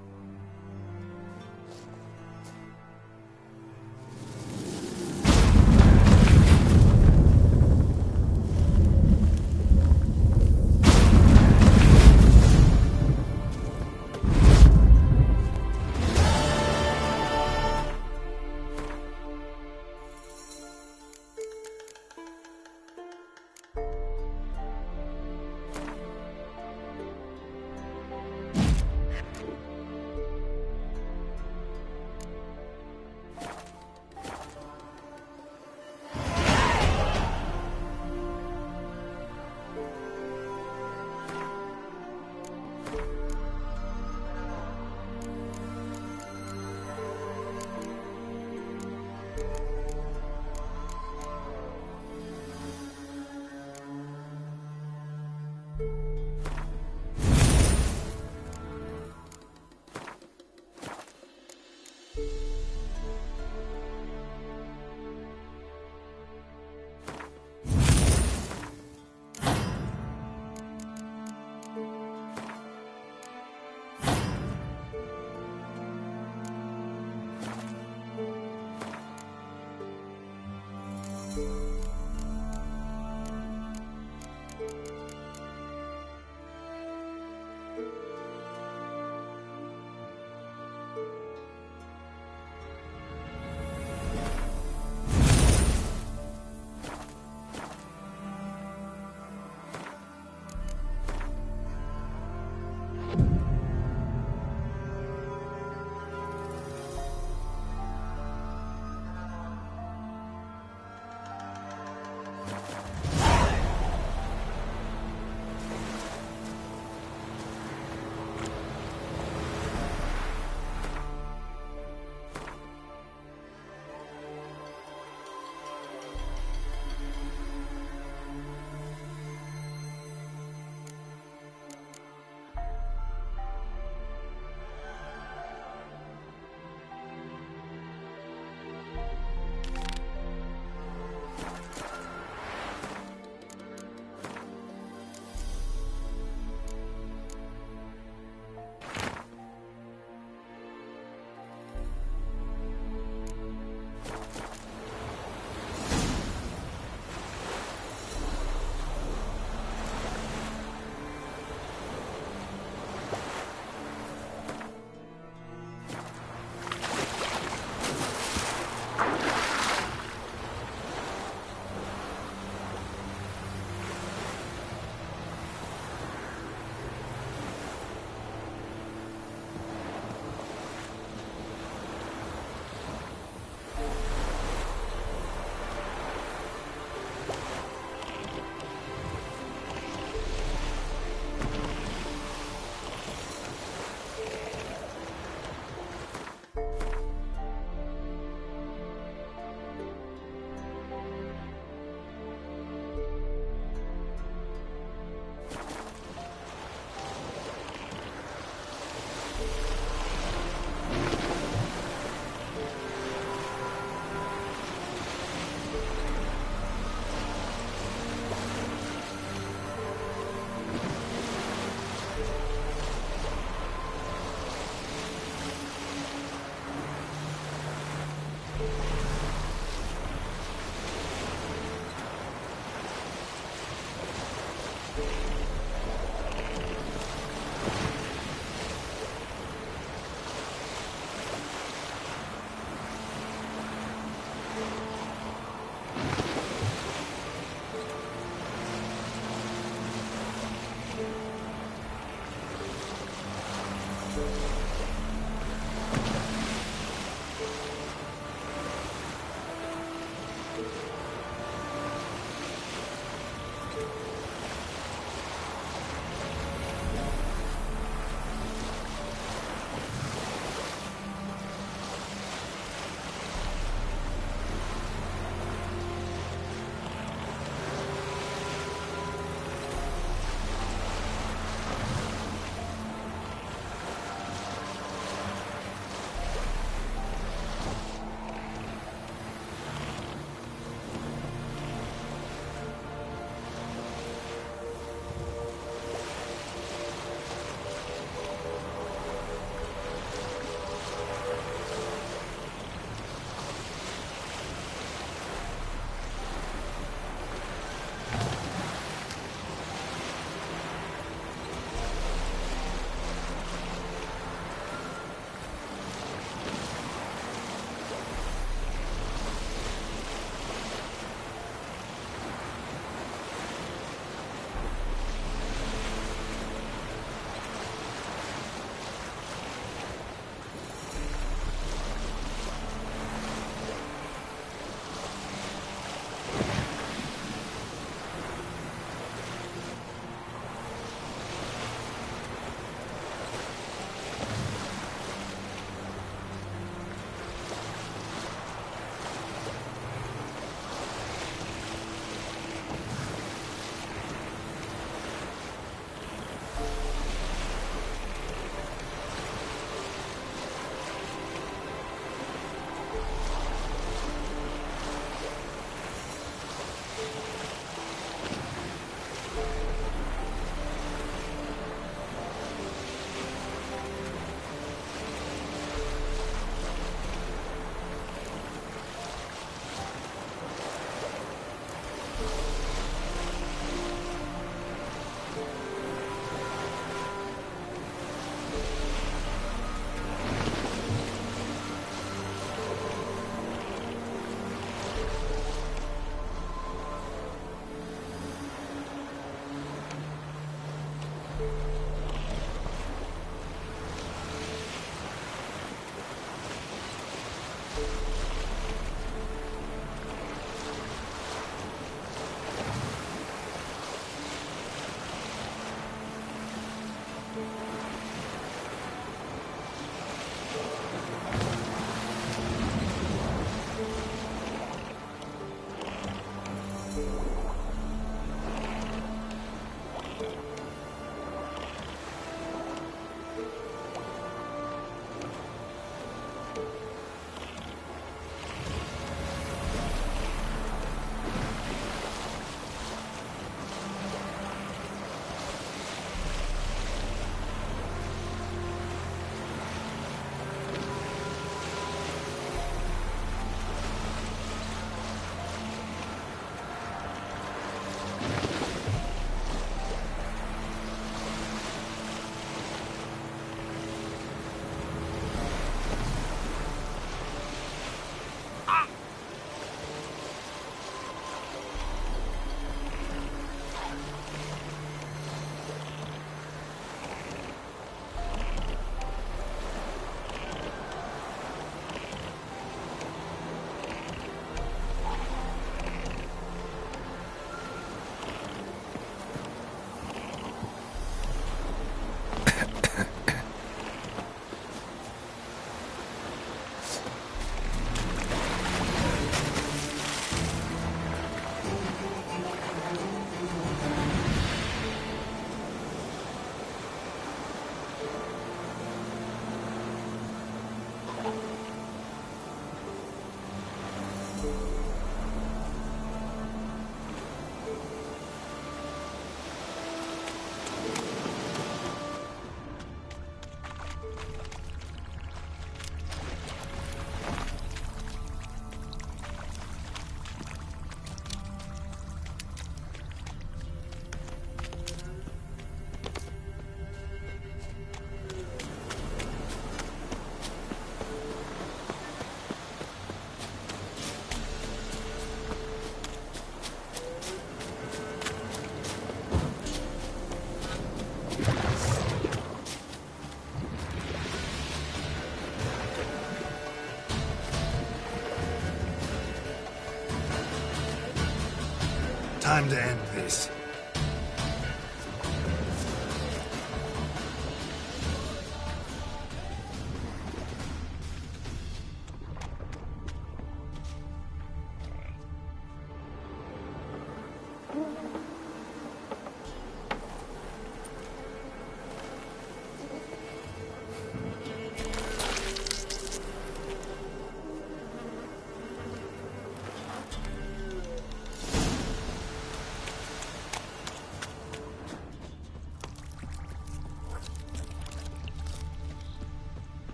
Time to end this.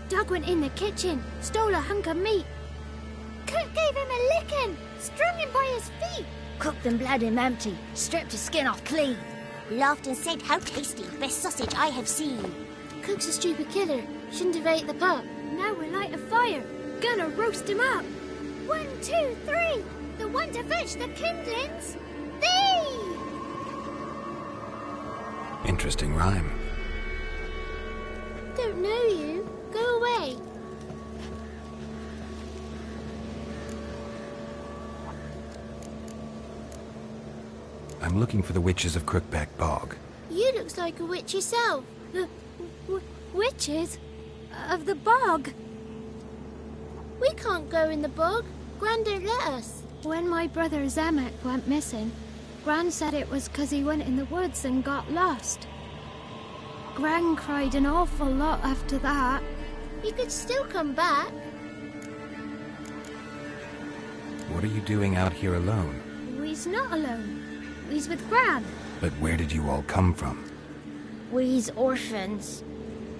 Doug went in the kitchen, stole a hunk of meat. Cook gave him a licking, strung him by his feet. Cooked and bled him empty, stripped his skin off clean. Laughed and said, "How tasty, best sausage I have seen." Cook's a stupid killer, shouldn't have ate the pup. Now we'll light a fire, gonna roast him up. 1, 2, 3, the one to fetch the kindlings. Thee! Interesting rhyme. Don't know you. Go away. I'm looking for the witches of Crookback Bog. You looks like a witch yourself. The witches? Of the bog? We can't go in the bog. Gran don't let us. When my brother Zemek went missing, Gran said it was 'cause he went in the woods and got lost. Gran cried an awful lot after that. He could still come back. What are you doing out here alone? We's not alone. We's with Gran. But where did you all come from? We's orphans.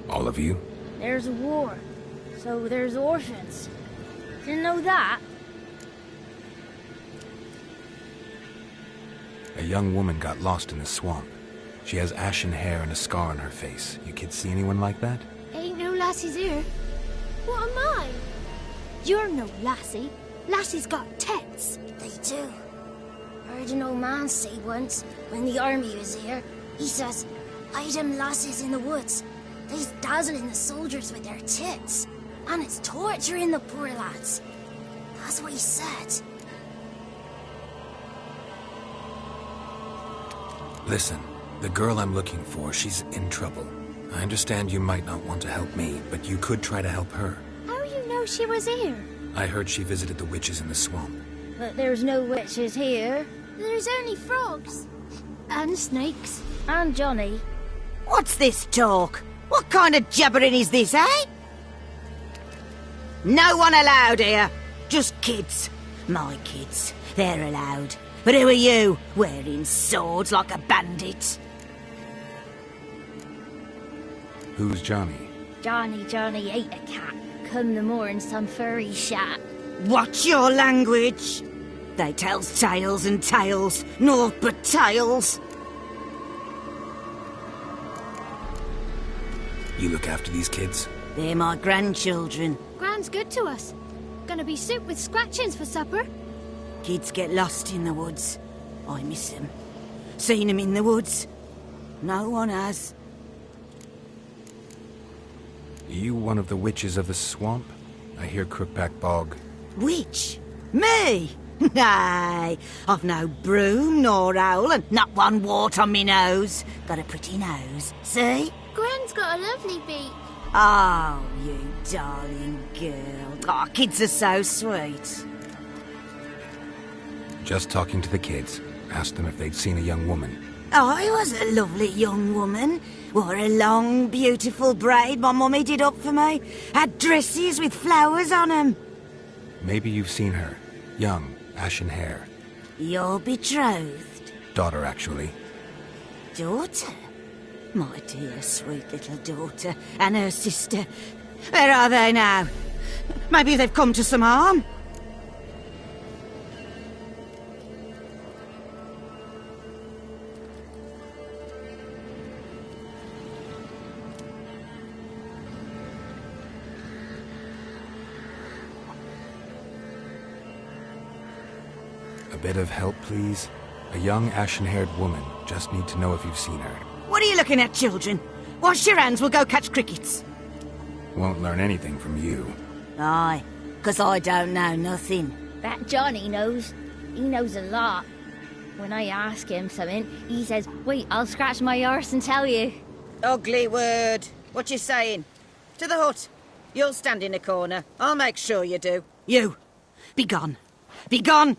All of you? There's a war, so there's orphans. Didn't know that? A young woman got lost in the swamp. She has ashen hair and a scar on her face. You kids see anyone like that? Ain't no lassies here. What am I? You're no lassie. Lassies got tits. They do. Heard an old man say once, when the army was here, he says, "I them lasses in the woods. They's dazzling the soldiers with their tits. And it's torturing the poor lads." That's what he said. Listen, the girl I'm looking for, she's in trouble. I understand you might not want to help me, but you could try to help her. How you know she was here? I heard she visited the witches in the swamp. But there's no witches here. There's only frogs. And snakes. And Johnny. What's this talk? What kind of jabbering is this, eh? No one allowed here. Just kids. My kids. They're allowed. But who are you, wearing swords like a bandit? Who's Johnny? Johnny ate a cat. Come the more in some furry shat. Watch your language. They tells tales and tales, naught but tales. You look after these kids? They're my grandchildren. Gran's good to us. Gonna be soup with scratchings for supper. Kids get lost in the woods. I miss them. Seen them in the woods. No one has. Are you one of the witches of the swamp? I hear Crookback Bog. Witch? Me? Nay, I've no broom nor owl and not one wart on me nose. Got a pretty nose, see? Gran's got a lovely beak. Oh, you darling girl. Oh, kids are so sweet. Just talking to the kids. Asked them if they'd seen a young woman. I was a lovely young woman. Wore a long, beautiful braid my mummy did up for me. Had dresses with flowers on 'em. Maybe you've seen her. Young, ashen hair. Your betrothed? Daughter, actually. Daughter? My dear, sweet little daughter. And her sister. Where are they now? Maybe they've come to some harm. A bit of help, please? A young, ashen-haired woman. Just need to know if you've seen her. What are you looking at, children? Wash your hands, we'll go catch crickets. Won't learn anything from you. Aye, 'cause I don't know nothing. That Johnny knows. He knows a lot. When I ask him something, he says, "Wait, I'll scratch my arse and tell you." Ugly word. What you saying? To the hut. You'll stand in a corner. I'll make sure you do. You. Be gone. Be gone!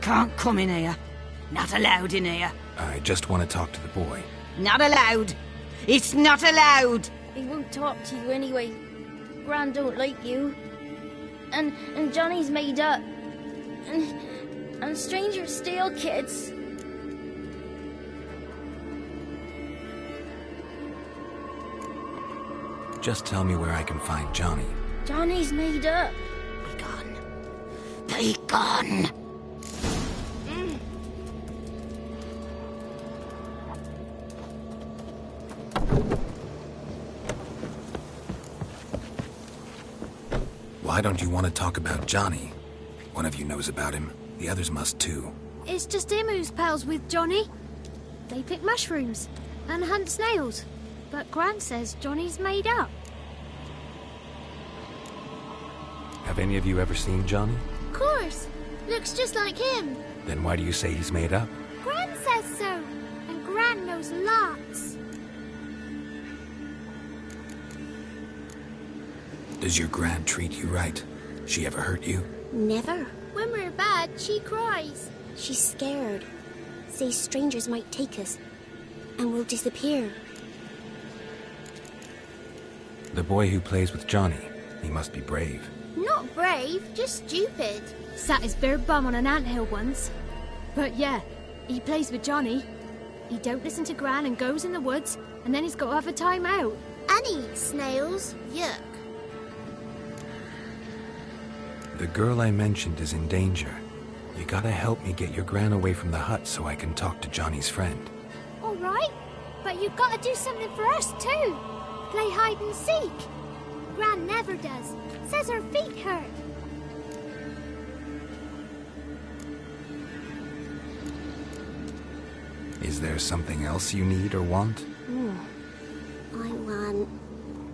Can't come in here. Not allowed in here. I just want to talk to the boy. Not allowed. It's not allowed. He won't talk to you anyway. Gran don't like you. And Johnny's made up. And strangers steal kids. Just tell me where I can find Johnny. Johnny's made up. Be gone. Be gone. Why don't you want to talk about Johnny? One of you knows about him. The others must too. It's just him who's pals with Johnny. They pick mushrooms and hunt snails. But Gran says Johnny's made up. Have any of you ever seen Johnny? Of course. Looks just like him. Then why do you say he's made up? Gran says so. And Gran knows lots. Does your gran treat you right? She ever hurt you? Never. When we're bad, she cries. She's scared. Says strangers might take us. And we'll disappear. The boy who plays with Johnny. He must be brave. Not brave, just stupid. Sat his bare bum on an anthill once. But yeah, he plays with Johnny. He don't listen to Gran and goes in the woods, and then he's got to have a time out. And he eats snails. Yuck. The girl I mentioned is in danger. You gotta help me get your Gran away from the hut so I can talk to Johnny's friend. All right, but you've got to do something for us too. Play hide and seek. Gran never does. Says her feet hurt. Is there something else you need or want? I want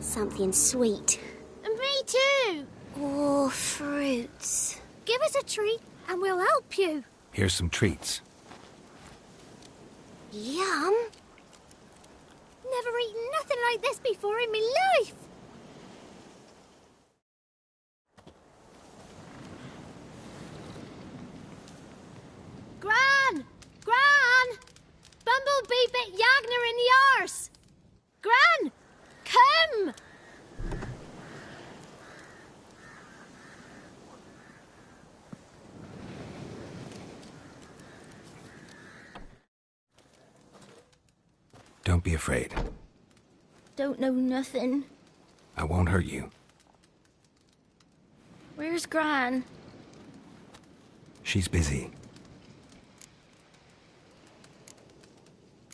something sweet. And me too. Oh, fruits. Give us a treat and we'll help you. Here's some treats. Yum. Never eaten nothing like this before in my life. Gran! Gran! Bumblebee bit Yagner in the arse! Gran! Come! Don't be afraid. Don't know nothing. I won't hurt you. Where's Gran? She's busy.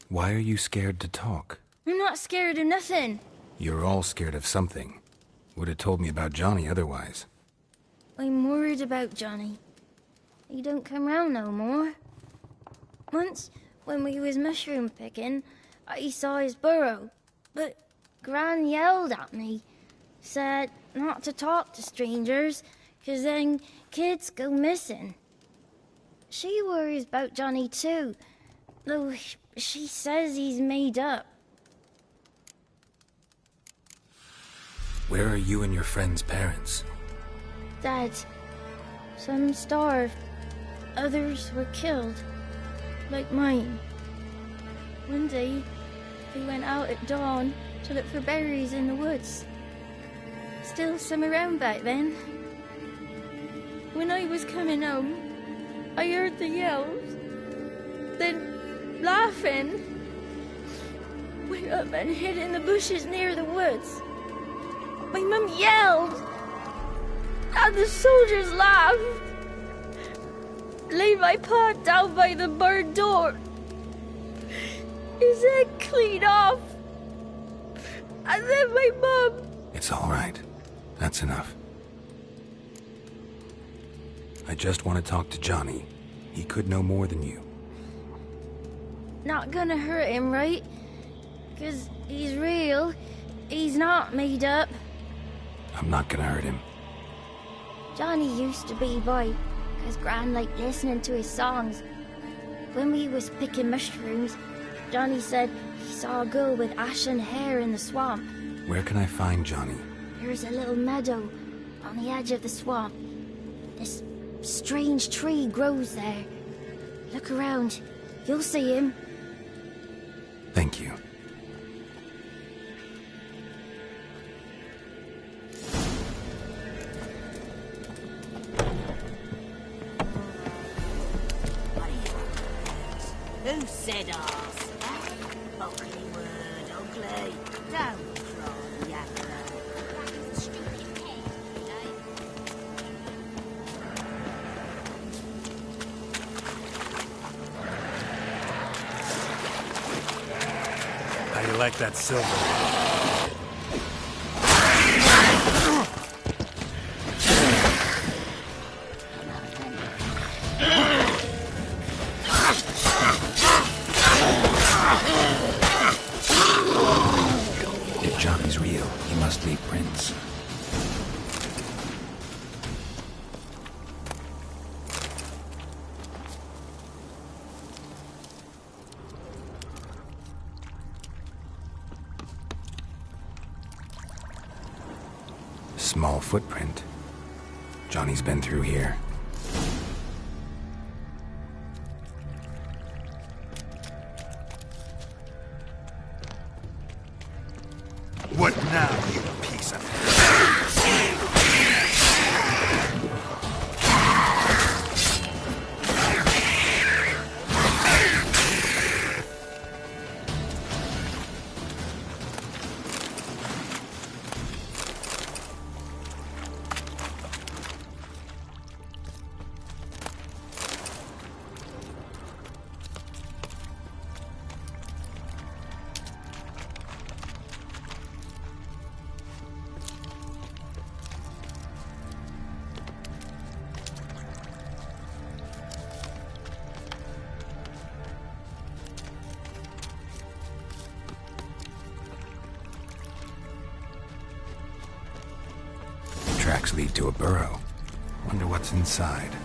Why are you scared to talk? I'm not scared of nothing. You're all scared of something. Would have told me about Johnny otherwise. I'm worried about Johnny. He don't come round no more. Once, when we was mushroom picking, I saw his burrow, but Gran yelled at me, said not to talk to strangers, 'cause then kids go missing. She worries about Johnny too, though she says he's made up. Where are you and your friend's parents? Dad, some starved, others were killed, like mine. One day, we went out at dawn to look for berries in the woods. Still some around back then. When I was coming home, I heard the yells. Then, laughing, went up and hid in the bushes near the woods. My mum yelled, and the soldiers laughed. Laid my pa down by the barn door. His head clean off. And then my mum... It's all right. That's enough. I just want to talk to Johnny. He could know more than you. Not gonna hurt him, right? 'Cause he's real. He's not made up. I'm not gonna hurt him. Johnny used to be boy, 'cause Gran liked listening to his songs. When we was picking mushrooms, Johnny said he saw a girl with ashen hair in the swamp. Where can I find Johnny? There's a little meadow on the edge of the swamp. This strange tree grows there. Look around. You'll see him. Thank you. Who said arse? Ugly word, ugly. Don't cry, Yakko. How do you like that silver? If Johnny's real, he must be Prince. Small footprint. Johnny's been through here. What now, you piece tracks lead to a burrow. Wonder what's inside.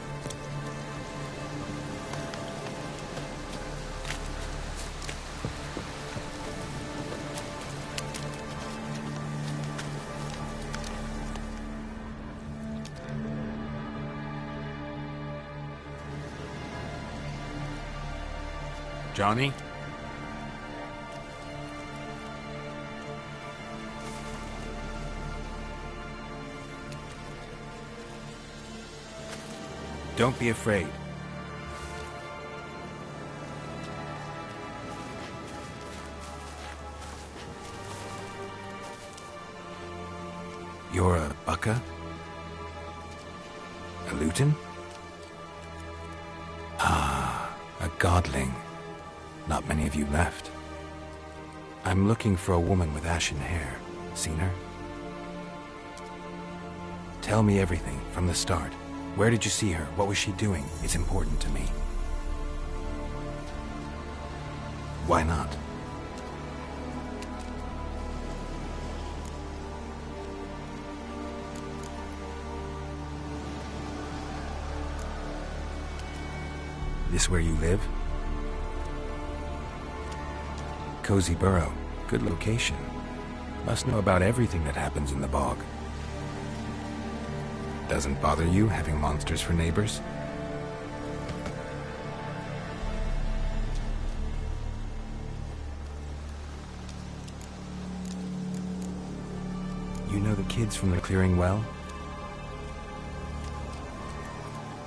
Johnny? Don't be afraid. You're a Bucka? A Luton? Ah, a godling. Not many of you left. I'm looking for a woman with ashen hair. Seen her? Tell me everything, from the start. Where did you see her? What was she doing? It's important to me. Why not? This where you live? Cozy burrow. Good location. Must know about everything that happens in the bog. Doesn't bother you having monsters for neighbors? You know the kids from the clearing well?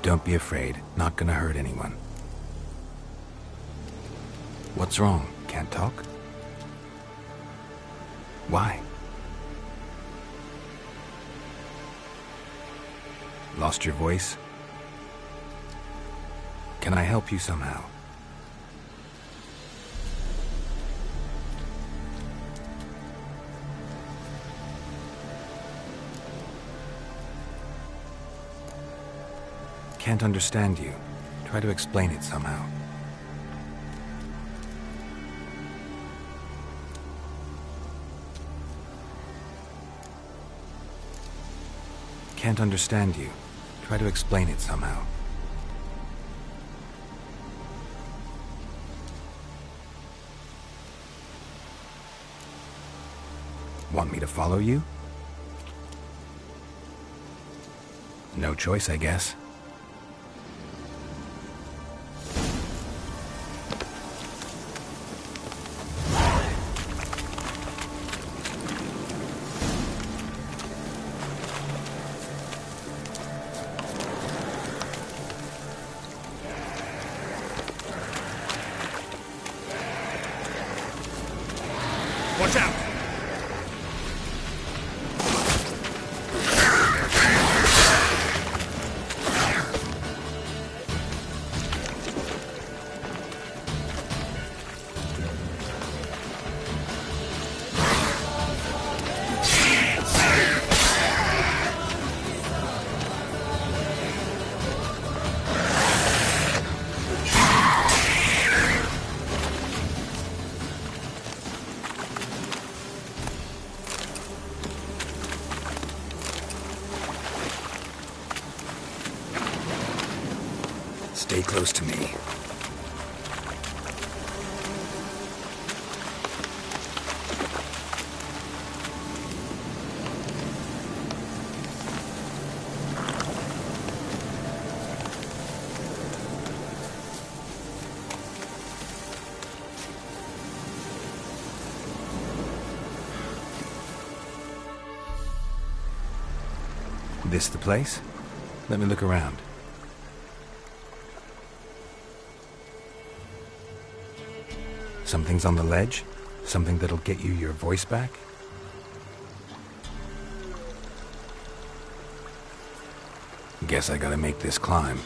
Don't be afraid. Not gonna hurt anyone. What's wrong? Can't talk? Why? Lost your voice? Can I help you somehow? Can't understand you. Try to explain it somehow. Can't understand you. Try to explain it somehow. Want me to follow you? No choice, I guess. Watch out! Stay close to me. This the place? Let me look around. Something's on the ledge? Something that'll get you your voice back? Guess I gotta make this climb.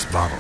this bottle.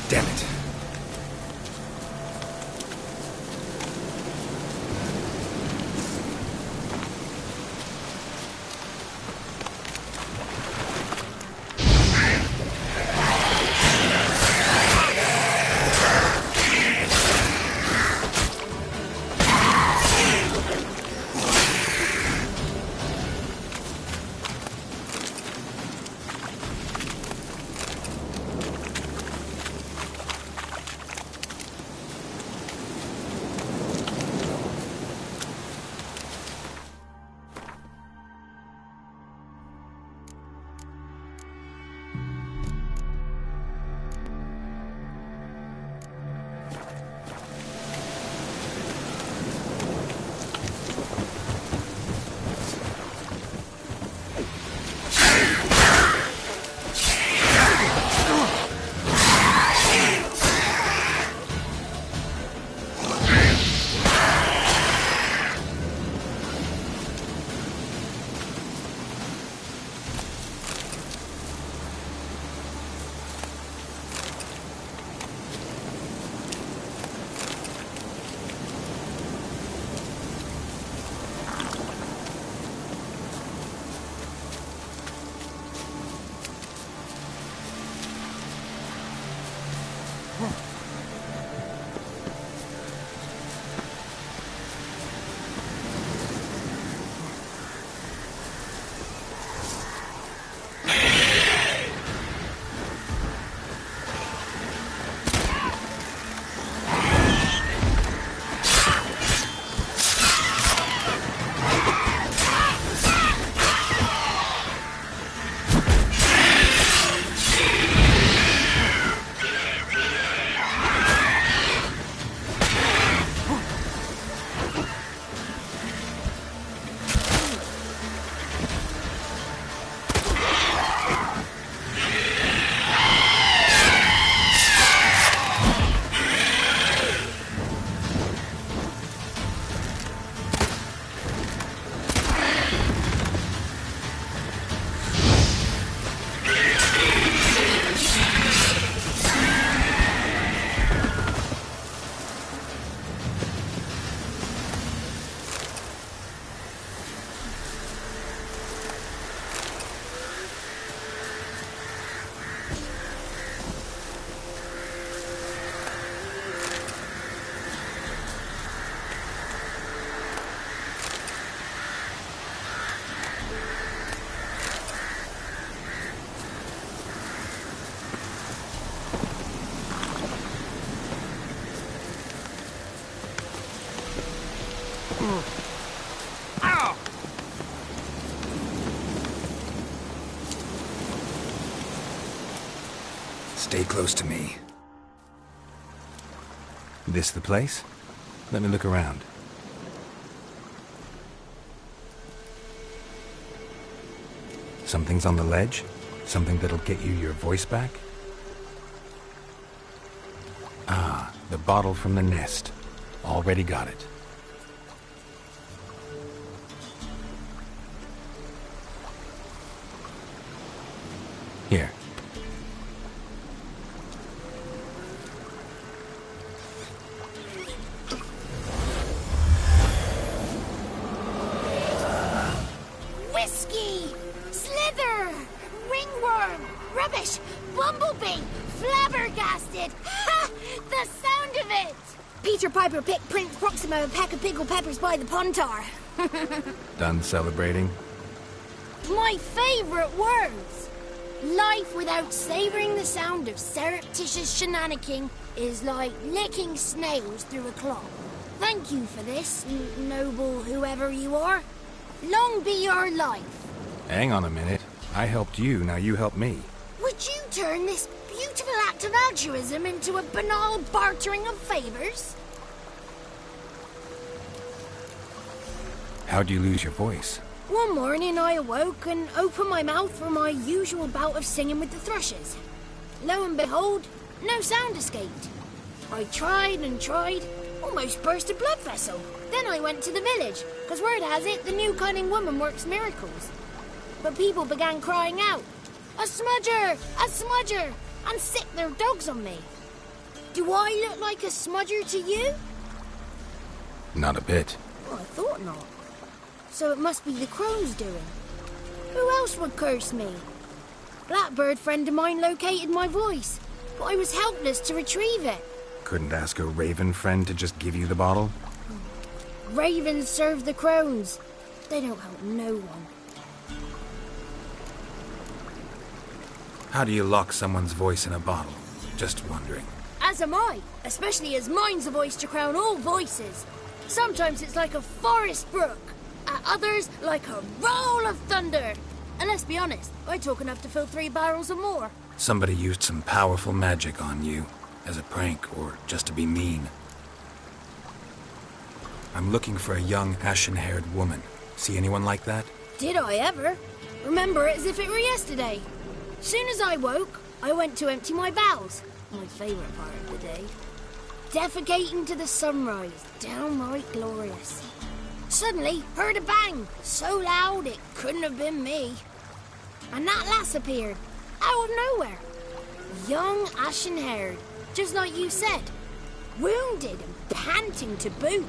Damn it. Stay close to me. This the place? Let me look around. Something's on the ledge? Something that'll get you your voice back? Ah, the bottle from the nest. Already got it. Here. Whiskey! Slither! Ringworm! Rubbish! Bumblebee! Flabbergasted! Ha! The sound of it! Peter Piper picked Prince Proximo a pack of pickled peppers by the pontar. Done celebrating? My favourite words! Life without savouring the sound of surreptitious shenanigans is like licking snails through a cloth. Thank you for this, noble whoever you are. Long be your life. Hang on a minute. I helped you, now you help me. Would you turn this beautiful act of altruism into a banal bartering of favours? How'd you lose your voice? One morning I awoke and opened my mouth for my usual bout of singing with the thrushes. Lo and behold, no sound escaped. I tried and tried, almost burst a blood vessel. Then I went to the village, because word has it the new cunning woman works miracles. But people began crying out, "A smudger! A smudger!" and sicked their dogs on me. Do I look like a smudger to you? Not a bit. Well, I thought not. So it must be the crone's doing. Who else would curse me? Blackbird friend of mine located my voice, but I was helpless to retrieve it. Couldn't ask a raven friend to just give you the bottle? Ravens serve the crones. They don't help no one. How do you lock someone's voice in a bottle? Just wondering. As am I, especially as mine's a voice to crown all voices. Sometimes it's like a forest brook, at others like a roll of thunder. And let's be honest, I talk enough to fill 3 barrels or more. Somebody used some powerful magic on you, as a prank or just to be mean. I'm looking for a young, ashen-haired woman. See anyone like that? Did I ever? Remember it as if it were yesterday. Soon as I woke, I went to empty my bowels. My favourite part of the day. Defecating to the sunrise, downright glorious. Suddenly, heard a bang, so loud it couldn't have been me. And that lass appeared, out of nowhere. Young, ashen-haired, just like you said. Wounded and panting to boot.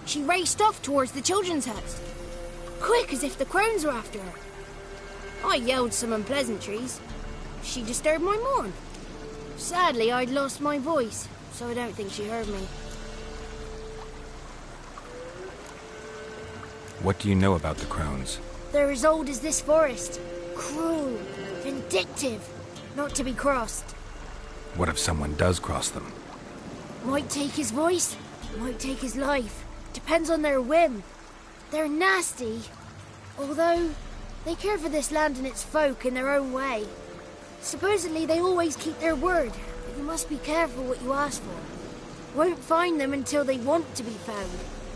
She raced off towards the children's hut. Quick as if the crones were after her. I yelled some unpleasantries. She disturbed my morn. Sadly, I'd lost my voice, so I don't think she heard me. What do you know about the crones? They're as old as this forest. Cruel, vindictive, not to be crossed. What if someone does cross them? Might take his voice, might take his life. Depends on their whim. They're nasty, although they care for this land and its folk in their own way. Supposedly they always keep their word, but you must be careful what you ask for. Won't find them until they want to be found.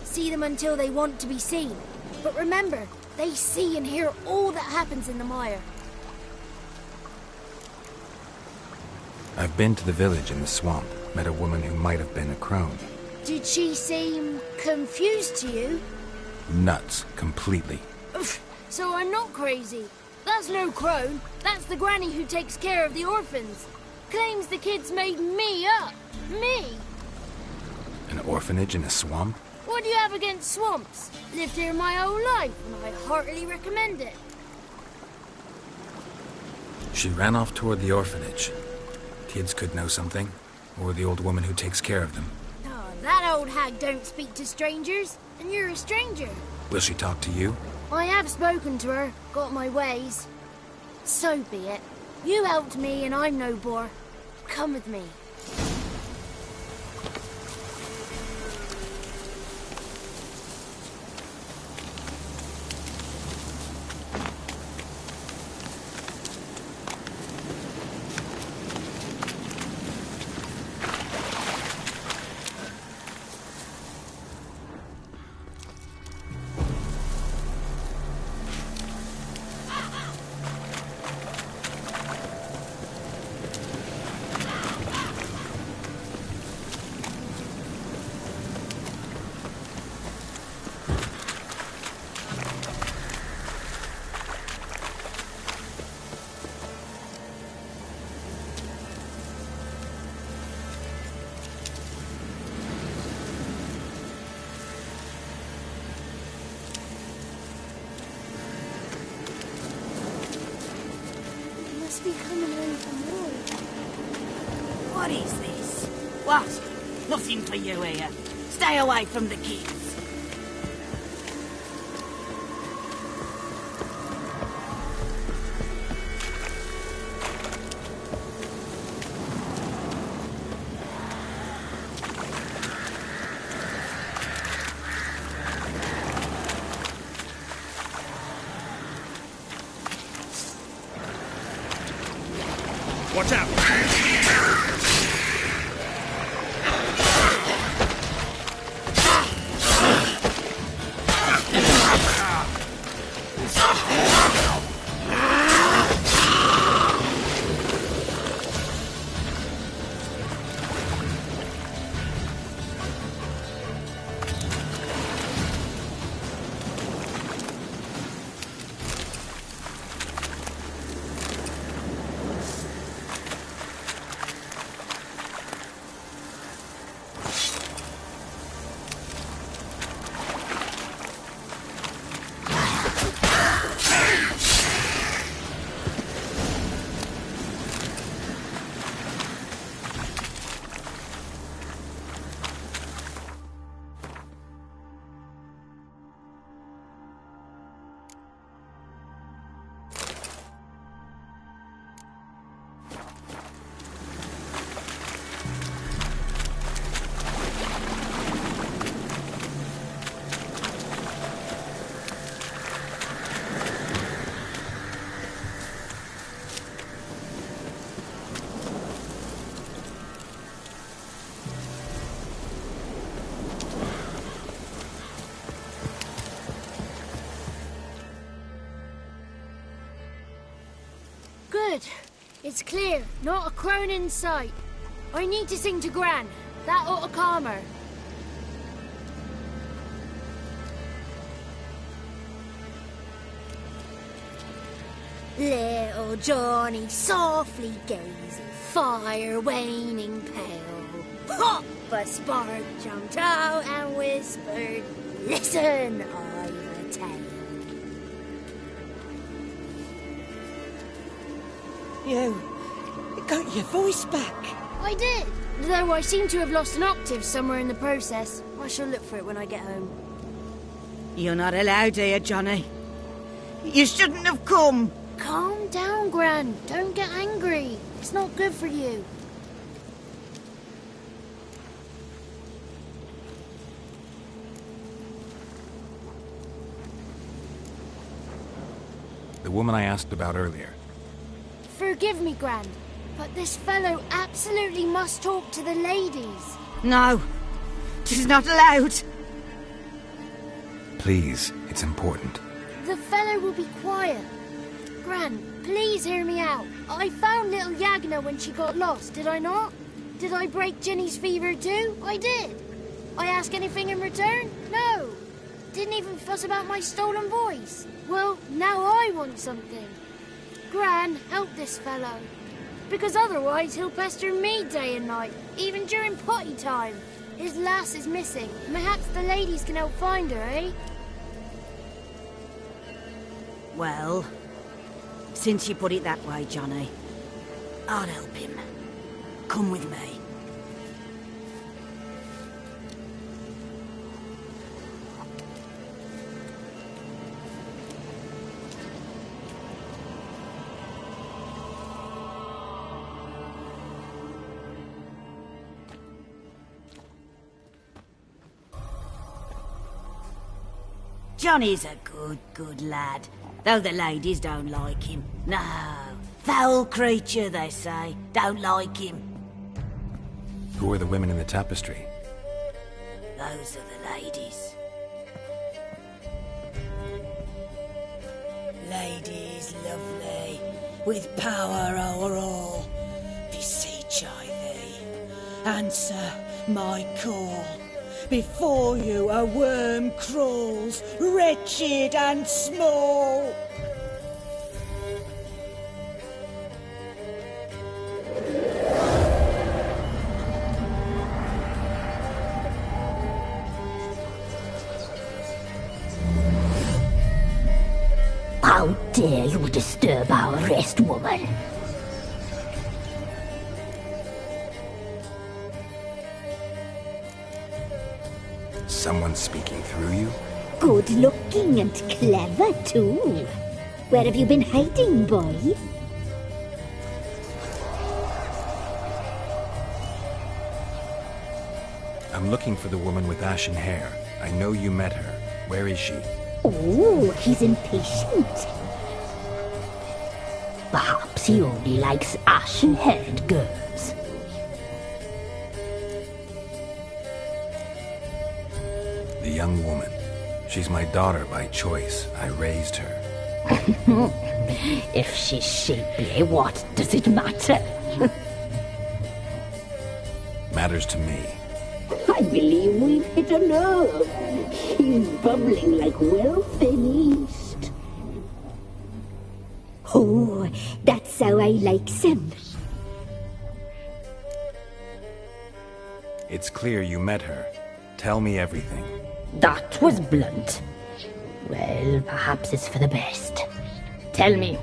See them until they want to be seen. But remember, they see and hear all that happens in the mire. I've been to the village in the swamp, met a woman who might have been a crone. Did she seem confused to you? Nuts, completely. So I'm not crazy. That's no crone. That's the granny who takes care of the orphans. Claims the kids made me up. Me! An orphanage in a swamp? What do you have against swamps? Lived here my whole life, and I heartily recommend it. She ran off toward the orphanage. Kids could know something, or the old woman who takes care of them. Oh, that old hag don't speak to strangers, and you're a stranger. Will she talk to you? I have spoken to her, got my ways. So be it. You helped me, and I'm no bore. Come with me. be coming home from war. What is this? What? Nothing for you here. Stay away from the kids. Watch out! Good. It's clear. Not a crone in sight. I need to sing to Gran. That ought to calm her. Little Johnny softly gazing, fire waning pale. Pop! A spark jumped out and whispered, "Listen, I've a tale." You got your voice back. I did. Though I seem to have lost an octave somewhere in the process. I shall look for it when I get home. You're not allowed here, Johnny. You shouldn't have come. Calm down, Gran. Don't get angry. It's not good for you. The woman I asked about earlier. Forgive me, Gran, but this fellow absolutely must talk to the ladies. No, she's not allowed. Please, it's important. The fellow will be quiet. Gran, please hear me out. I found little Yagna when she got lost, did I not? Did I break Ginny's fever too? I did. I ask anything in return? No. Didn't even fuss about my stolen voice. Well, now I want something. Gran, help this fellow. Because otherwise he'll pester me day and night, even during potty time. His lass is missing. Perhaps the ladies can help find her, eh? Well, since you put it that way, Johnny, I'll help him. Come with me. Johnny's a good lad, though the ladies don't like him. No, foul creature, they say. Don't like him. Who are the women in the tapestry? Those are the ladies. Ladies lovely, with power o'er all, beseech I thee, answer my call. Before you a worm crawls, wretched and small. How dare you disturb our rest, woman? Someone speaking through you? Good looking and clever, too. Where have you been hiding, boy? I'm looking for the woman with ashen hair. I know you met her. Where is she? Oh, he's impatient. Perhaps he only likes ashen-haired girls. The young woman. She's my daughter by choice. I raised her. If she's shapely, what does it matter? Matters to me. I believe we've hit a nerve. He's bubbling like well finished. Oh, that's how I like him. It's clear you met her. Tell me everything. That was blunt. Well, perhaps it's for the best. Tell me,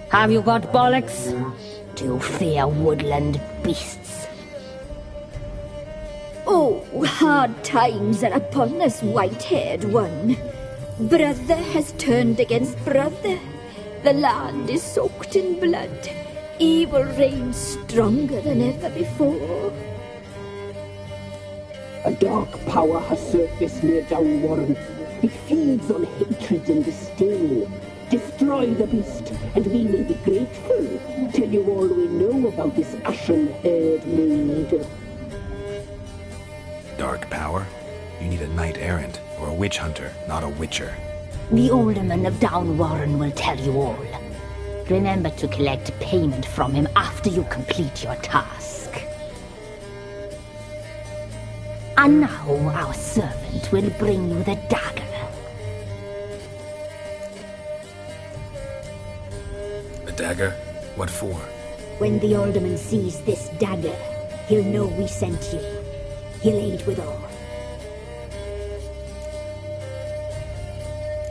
have you got bollocks? Do you fear woodland beasts? Oh, hard times are upon this white-haired one. Brother has turned against brother. The land is soaked in blood. Evil reigns stronger than ever before. A dark power has surfaced near Downwarren. It feeds on hatred and disdain. Destroy the beast, and we may be grateful. Tell you all we know about this ashen-haired maid. Dark power? You need a knight-errant, or a witch-hunter, not a witcher. The alderman of Downwarren will tell you all. Remember to collect payment from him after you complete your task. And now our servant will bring you the dagger. A dagger? What for? When the alderman sees this dagger, he'll know we sent you. He'll aid with all.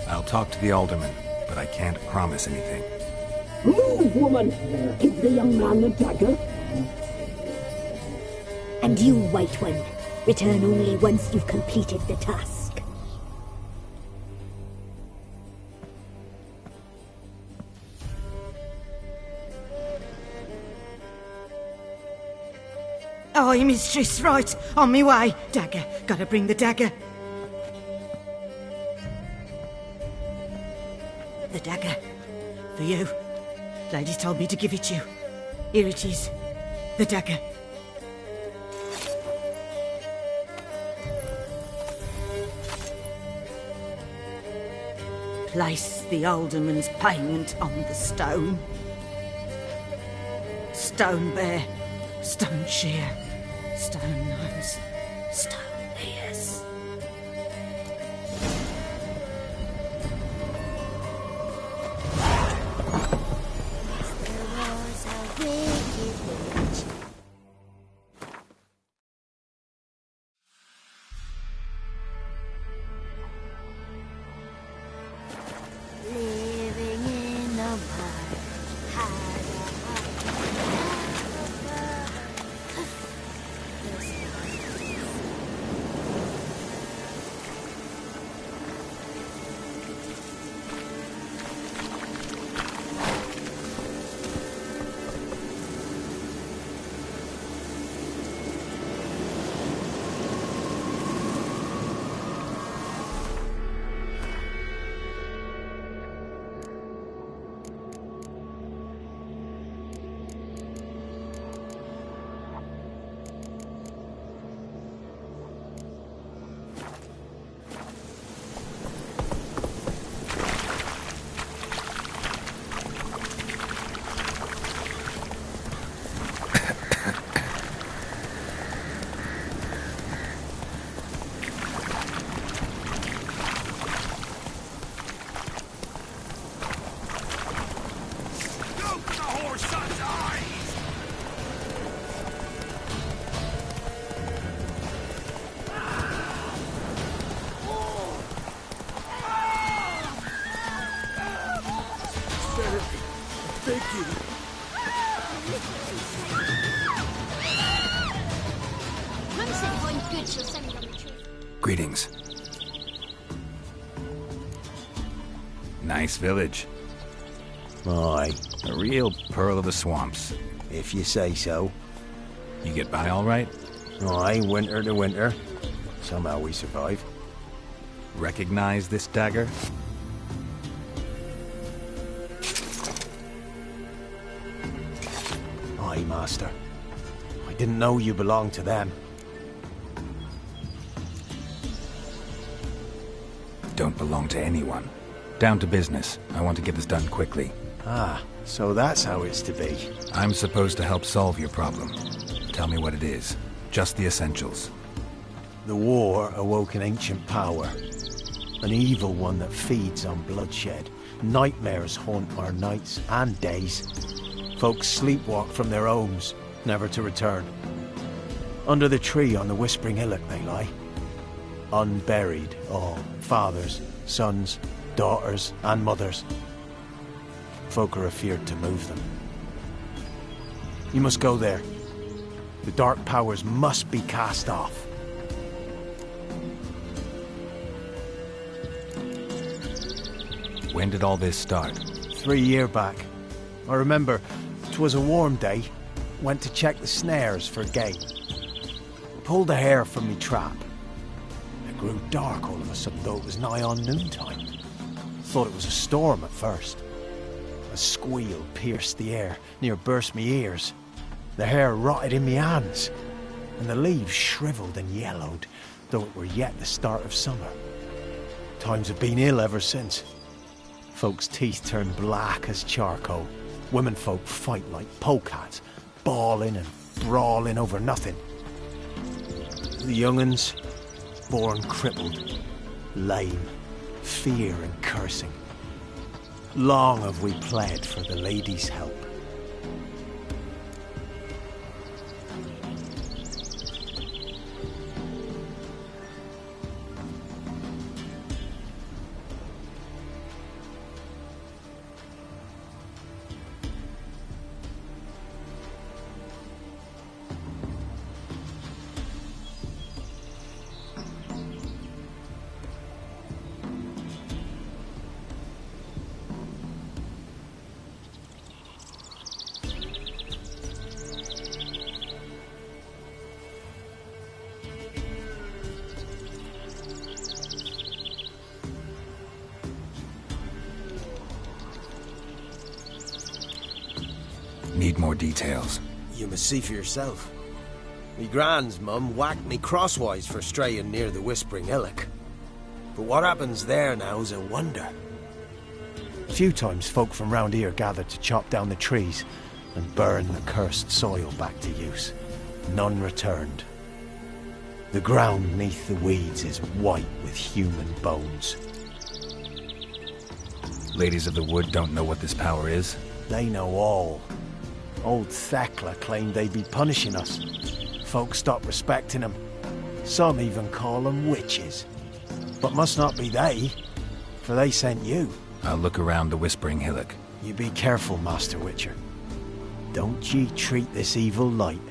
I'll talk to the alderman, but I can't promise anything. Move, woman! Give the young man the dagger. And you, White One, return only once you've completed the task. Aye, mistress, right. On me way. Dagger. Gotta bring the dagger. The dagger. For you. Lady told me to give it you. Here it is. The dagger. Place the alderman's payment on the stone. Stone bear. Stone shear. Stone nose. Stone ears. Living in the mud, Greetings. Nice village. Aye. A real pearl of the swamps. If you say so. You get by all right? Aye, winter to winter. Somehow we survive. Recognize this dagger? Aye, master. I didn't know you belonged to them. Don't belong to anyone. Down to business. I want to get this done quickly. Ah, so that's how it's to be. I'm supposed to help solve your problem. Tell me what it is. Just the essentials. The war awoke an ancient power. An evil one that feeds on bloodshed. Nightmares haunt our nights and days. Folks sleepwalk from their homes, never to return. Under the tree on the Whispering Hillock they lie. Unburied, all. Fathers, sons, daughters, and mothers. Folk are afeard to move them. You must go there. The dark powers must be cast off. When did all this start? 3 years back. I remember 'twas a warm day. Went to check the snares for game. Pulled a hare from me trap. It grew dark all of a sudden, though it was nigh on noontime. Thought it was a storm at first. A squeal pierced the air, near burst me ears. The hair rotted in me hands, and the leaves shriveled and yellowed, though it were yet the start of summer. Times have been ill ever since. Folks' teeth turn black as charcoal. Womenfolk fight like polecats, bawling and brawling over nothing. The young'uns, born crippled, lame, fear and cursing. Long have we pled for the lady's help. Need more details. You must see for yourself. Me grand's mum whacked me crosswise for straying near the Whispering Hillock. But what happens there now's a wonder. A few times folk from round here gathered to chop down the trees and burn the cursed soil back to use. None returned. The ground neath the weeds is white with human bones. Ladies of the Wood don't know what this power is? They know all. Old Thekla claimed they'd be punishing us. Folk stopped respecting them. Some even call them witches. But must not be they, for they sent you. I'll look around the Whispering Hillock. You be careful, Master Witcher. Don't ye treat this evil light.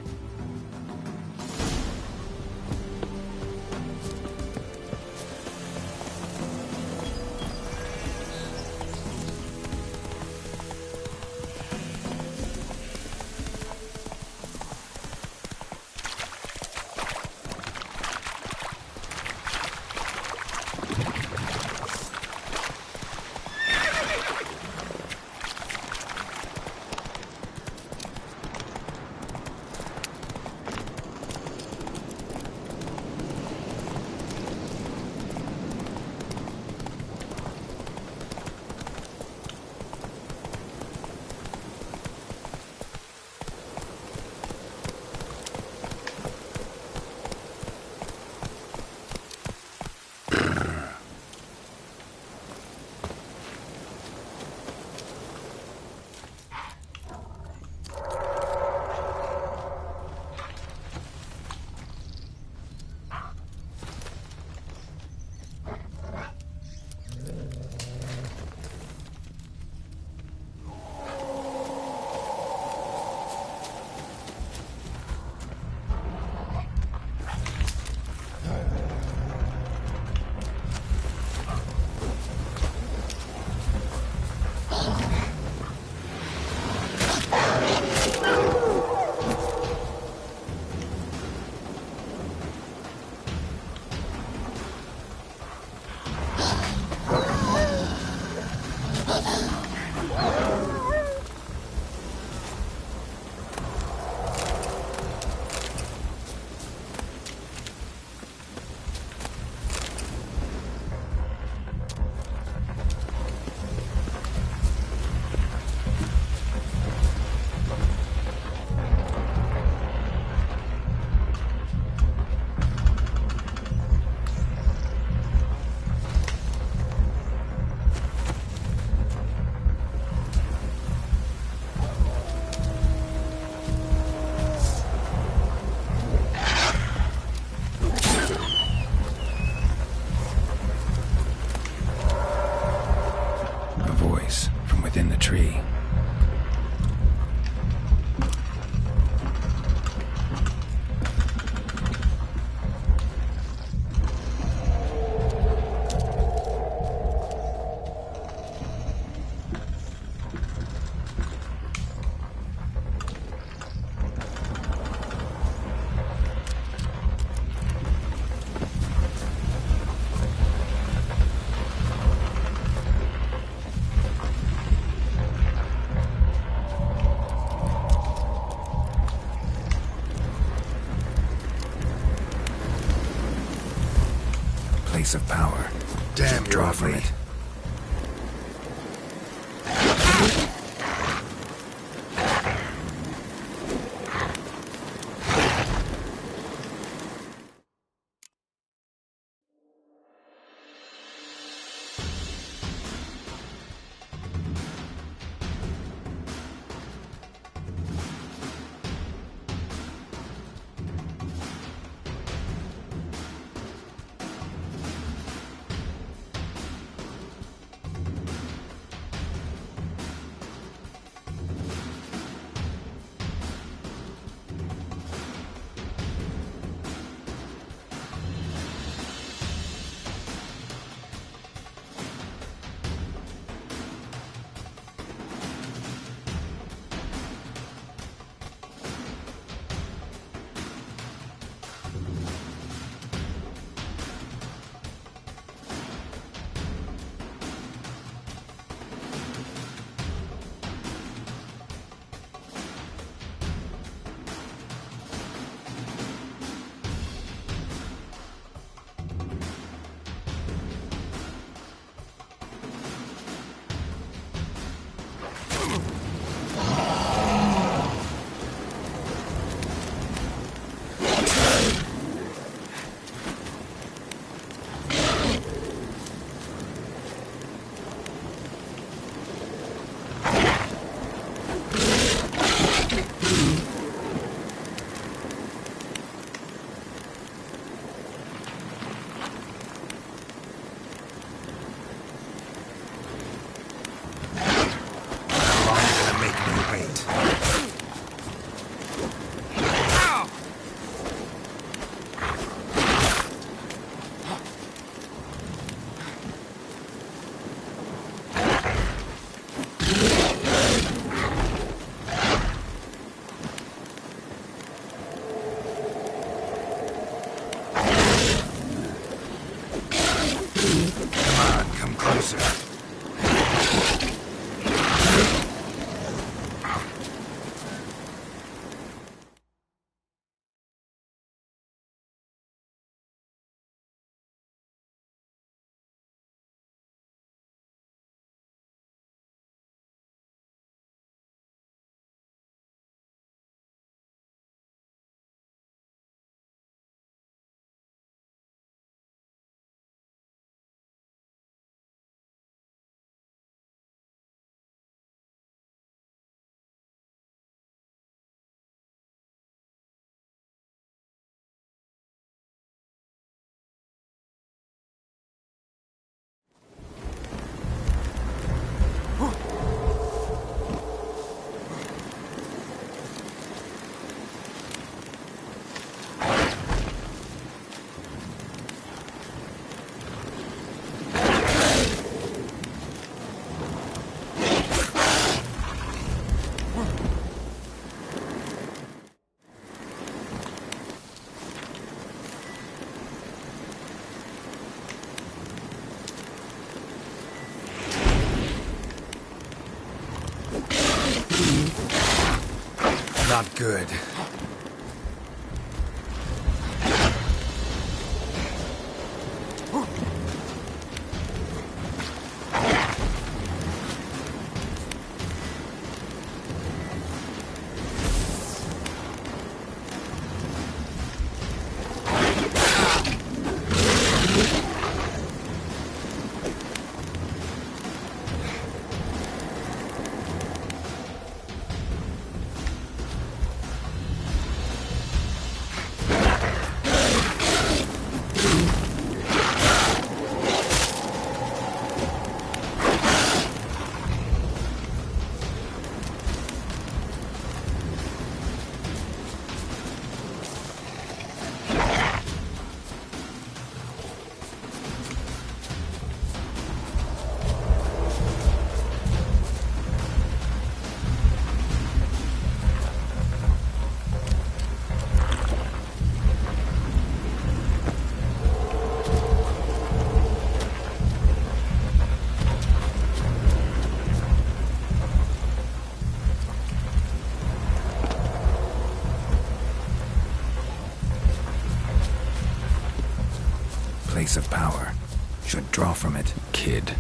place of power. Damn, Draw from it. Not good. place of power. Should draw from it. Kid.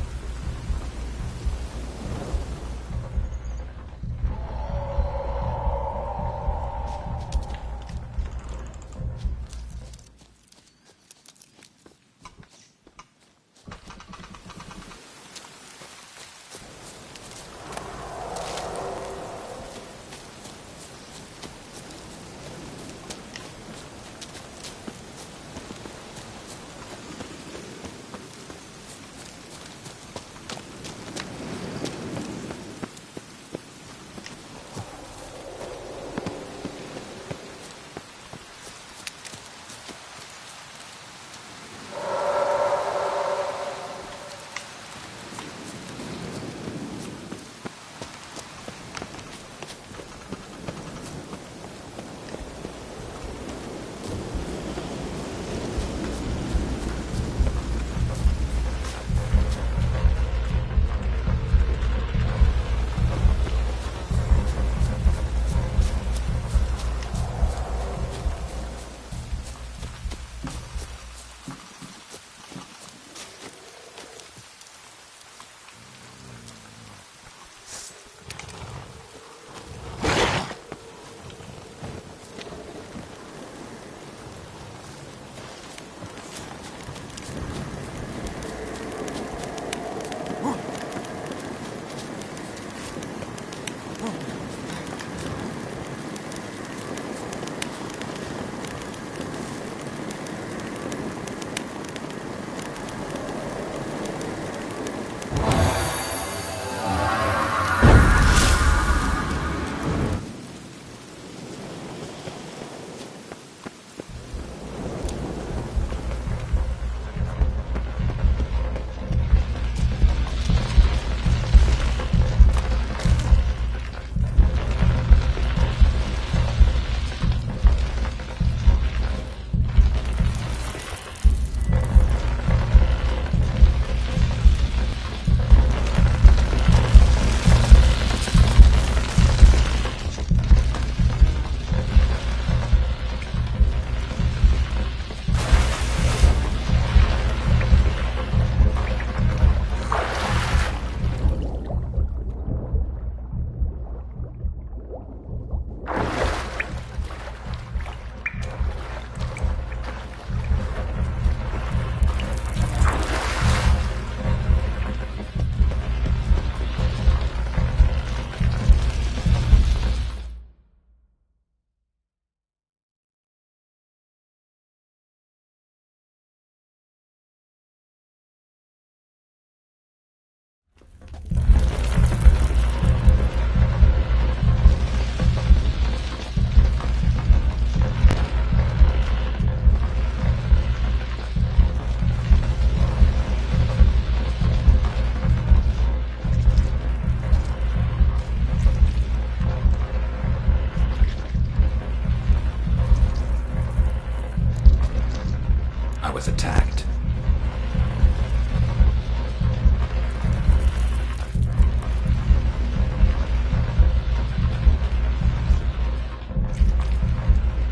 Was attacked.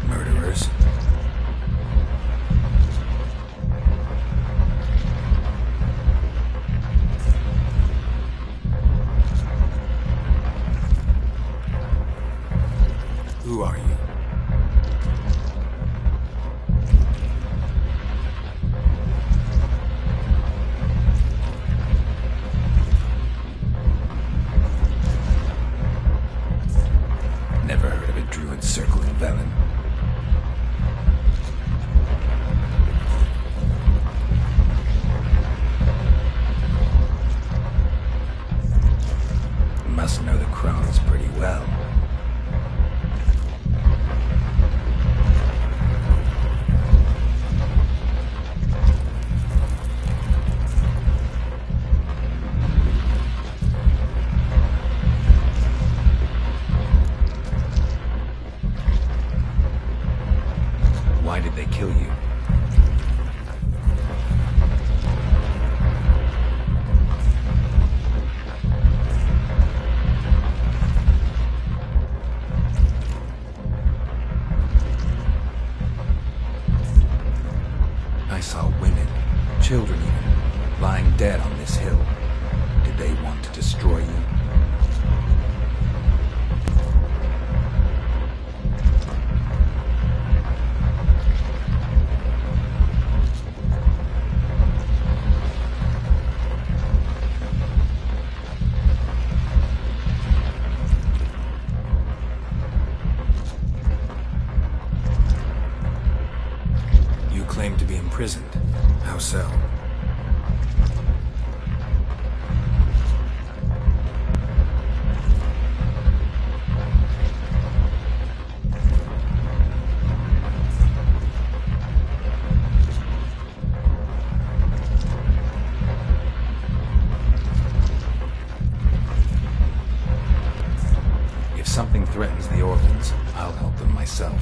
Murderers. Who are you? Circling Velen. Must know the Crones pretty well. Why did they kill you? I saw women children even, lying dead on this hill. Did they want to destroy you? You claim to be imprisoned. How so? If something threatens the orphans, I'll help them myself.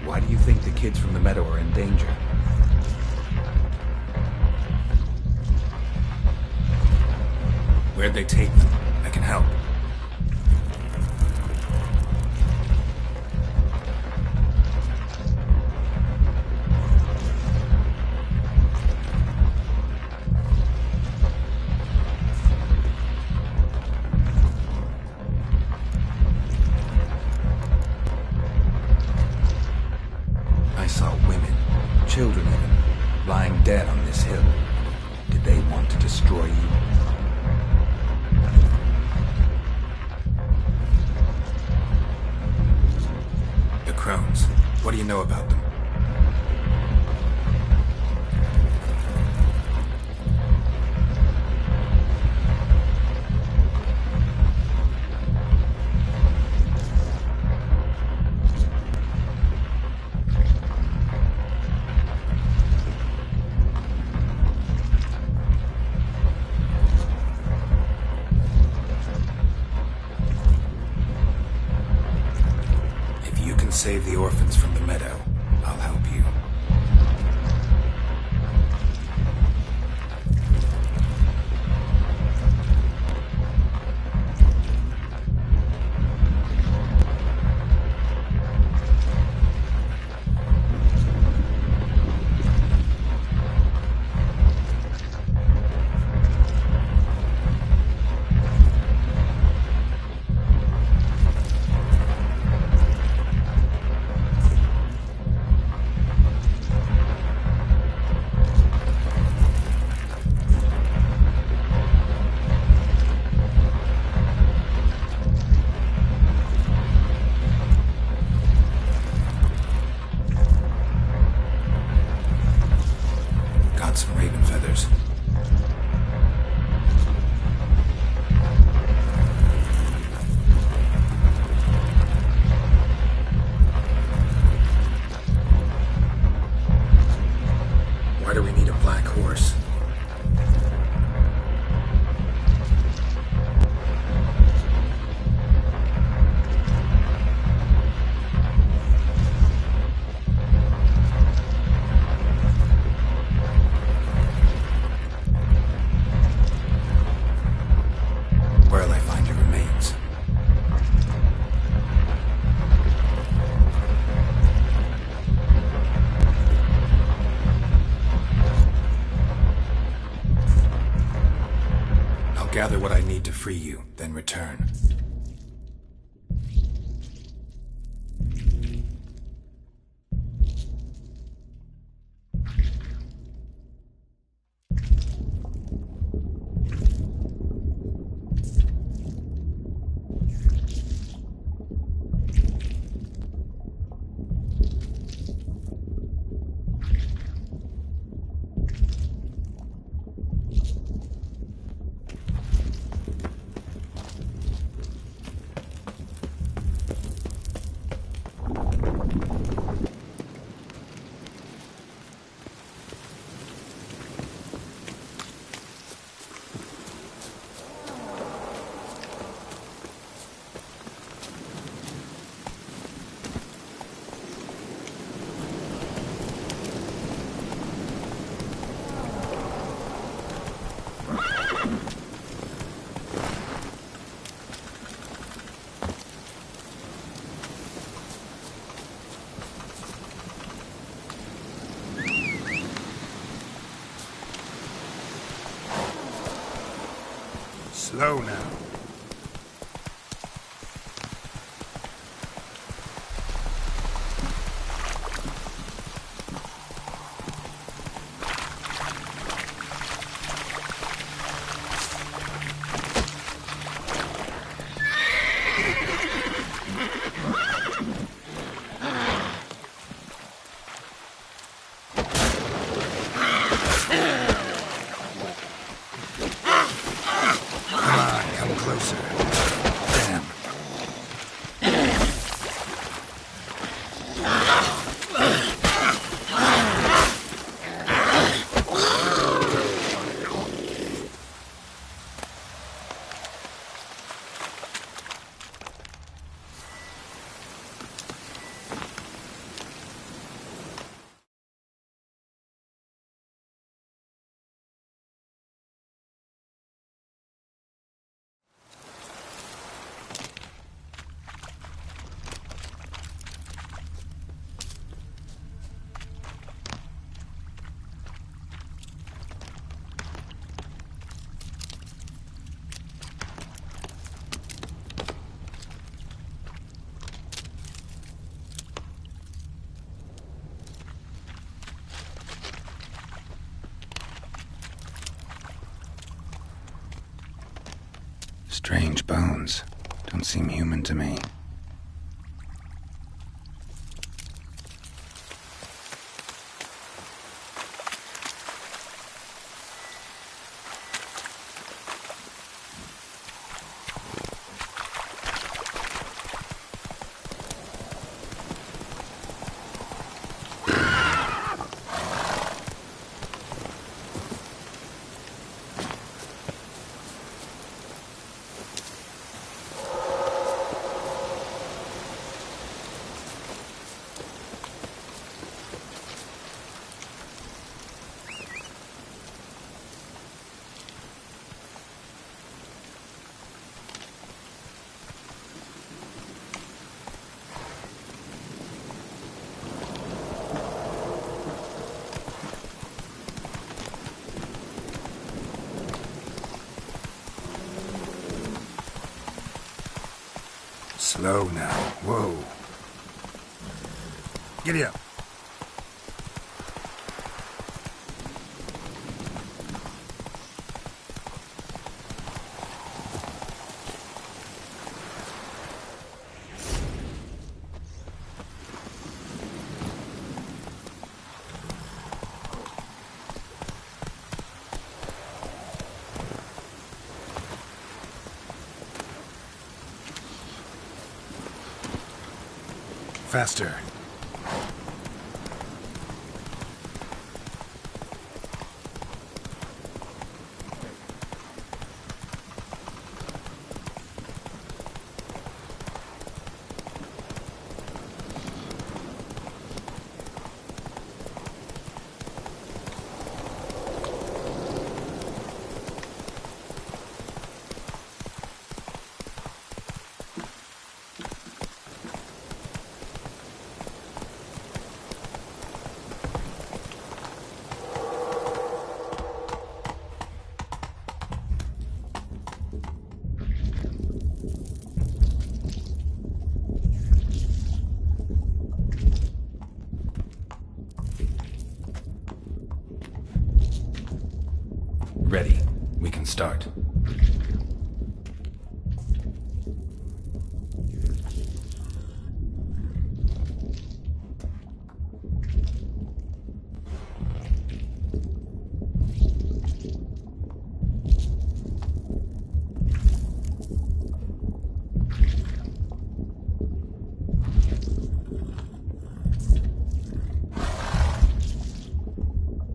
Why do you think the kids from the meadow are in danger? Where'd they take them? I can help. I saw women, children even, lying dead on this hill. Did they want to destroy you? The crones. What do you know about them? If you can save the orphans from the meadow, I'll help you. Got some raven feathers. Why do we need a black horse? Where'll I find your remains? I'll gather what I need to free you, then return. Slow now. Strange bones. Don't seem human to me. Slow now. Whoa. Giddy up. Faster. Ready. We can start.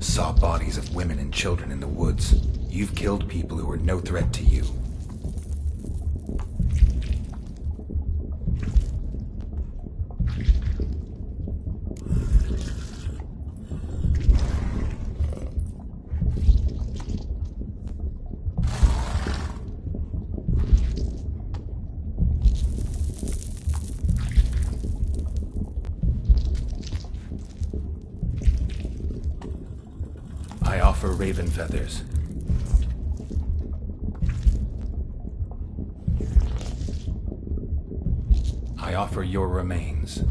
Saw bodies of women and children in the woods. You've killed people who are no threat to you. I offer raven feathers. I offer your remains.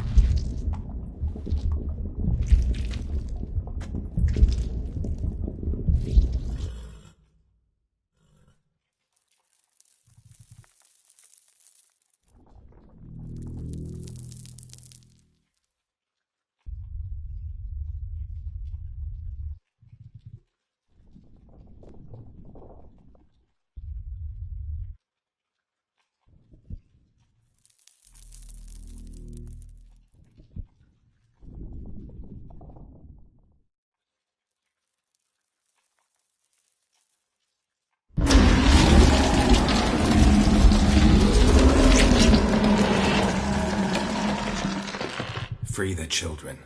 Free the children.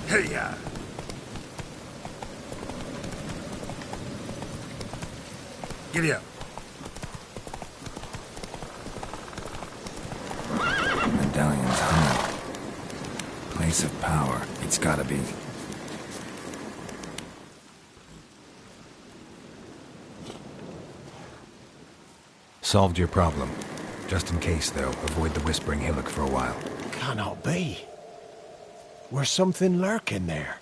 Hey-ya! Giddy up. Medallion's hung. Place of power. It's gotta be. Solved your problem. Just in case, though, avoid the Whispering Hillock for a while. Cannot be. Where's something lurking there?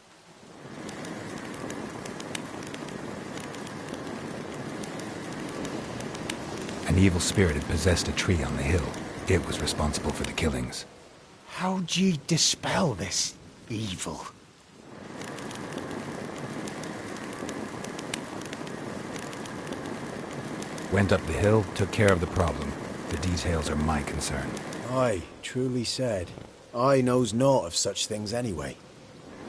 An evil spirit had possessed a tree on the hill. It was responsible for the killings. How'd ye dispel this evil? Went up the hill, took care of the problem. The details are my concern. Aye, truly said. I knows naught of such things anyway.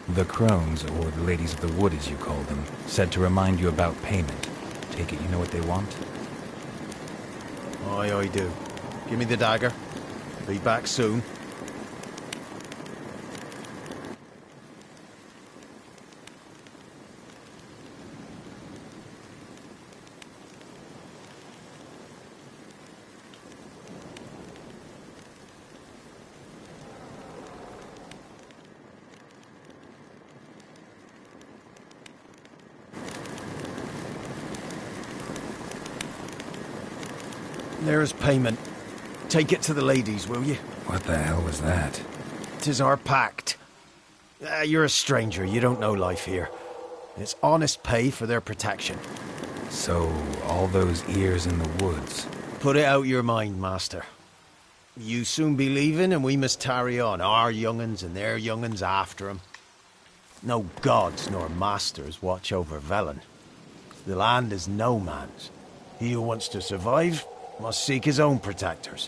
The crones, or the ladies of the wood as you call them, said to remind you about payment. Take it you know what they want? Aye, I do. Give me the dagger. Be back soon. There's payment. Take it to the ladies, will you? What the hell was that? 'Tis our pact. You're a stranger, you don't know life here. It's honest pay for their protection. So, all those ears in the woods. Put it out your mind, master. You soon be leaving and we must tarry on, our young'uns and their young'uns after 'em. No gods nor masters watch over Velen. The land is no man's. He who wants to survive must seek his own protectors.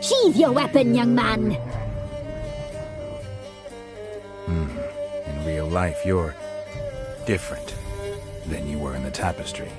Sheathe your weapon, young man. In real life, you're different than you were in the tapestry.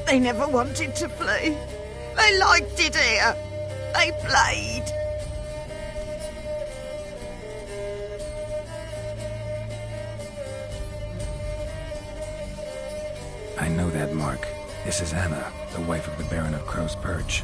They never wanted to play. They liked it here. They played. I know that mark. This is Anna, the wife of the Baron of Crow's Perch.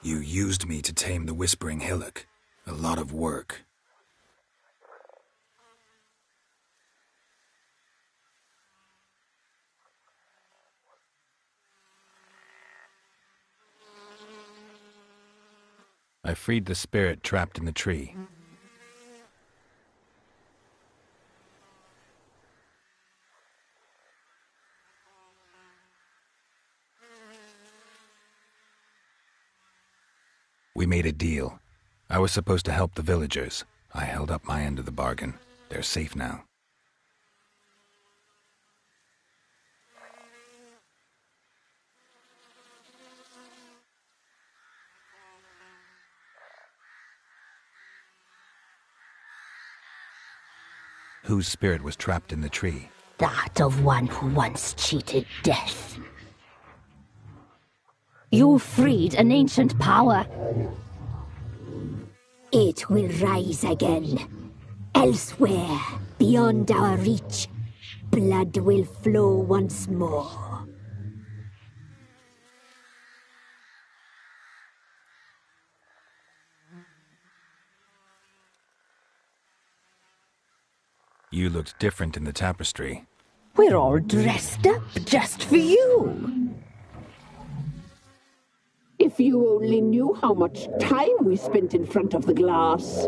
You used me to tame the Whispering Hillock. A lot of work. I freed the spirit trapped in the tree. We made a deal. I was supposed to help the villagers. I held up my end of the bargain. They're safe now. Whose spirit was trapped in the tree? That of one who once cheated death. You freed an ancient power. It will rise again. Elsewhere, beyond our reach, blood will flow once more. You looked different in the tapestry. We're all dressed up just for you. If you only knew how much time we spent in front of the glass.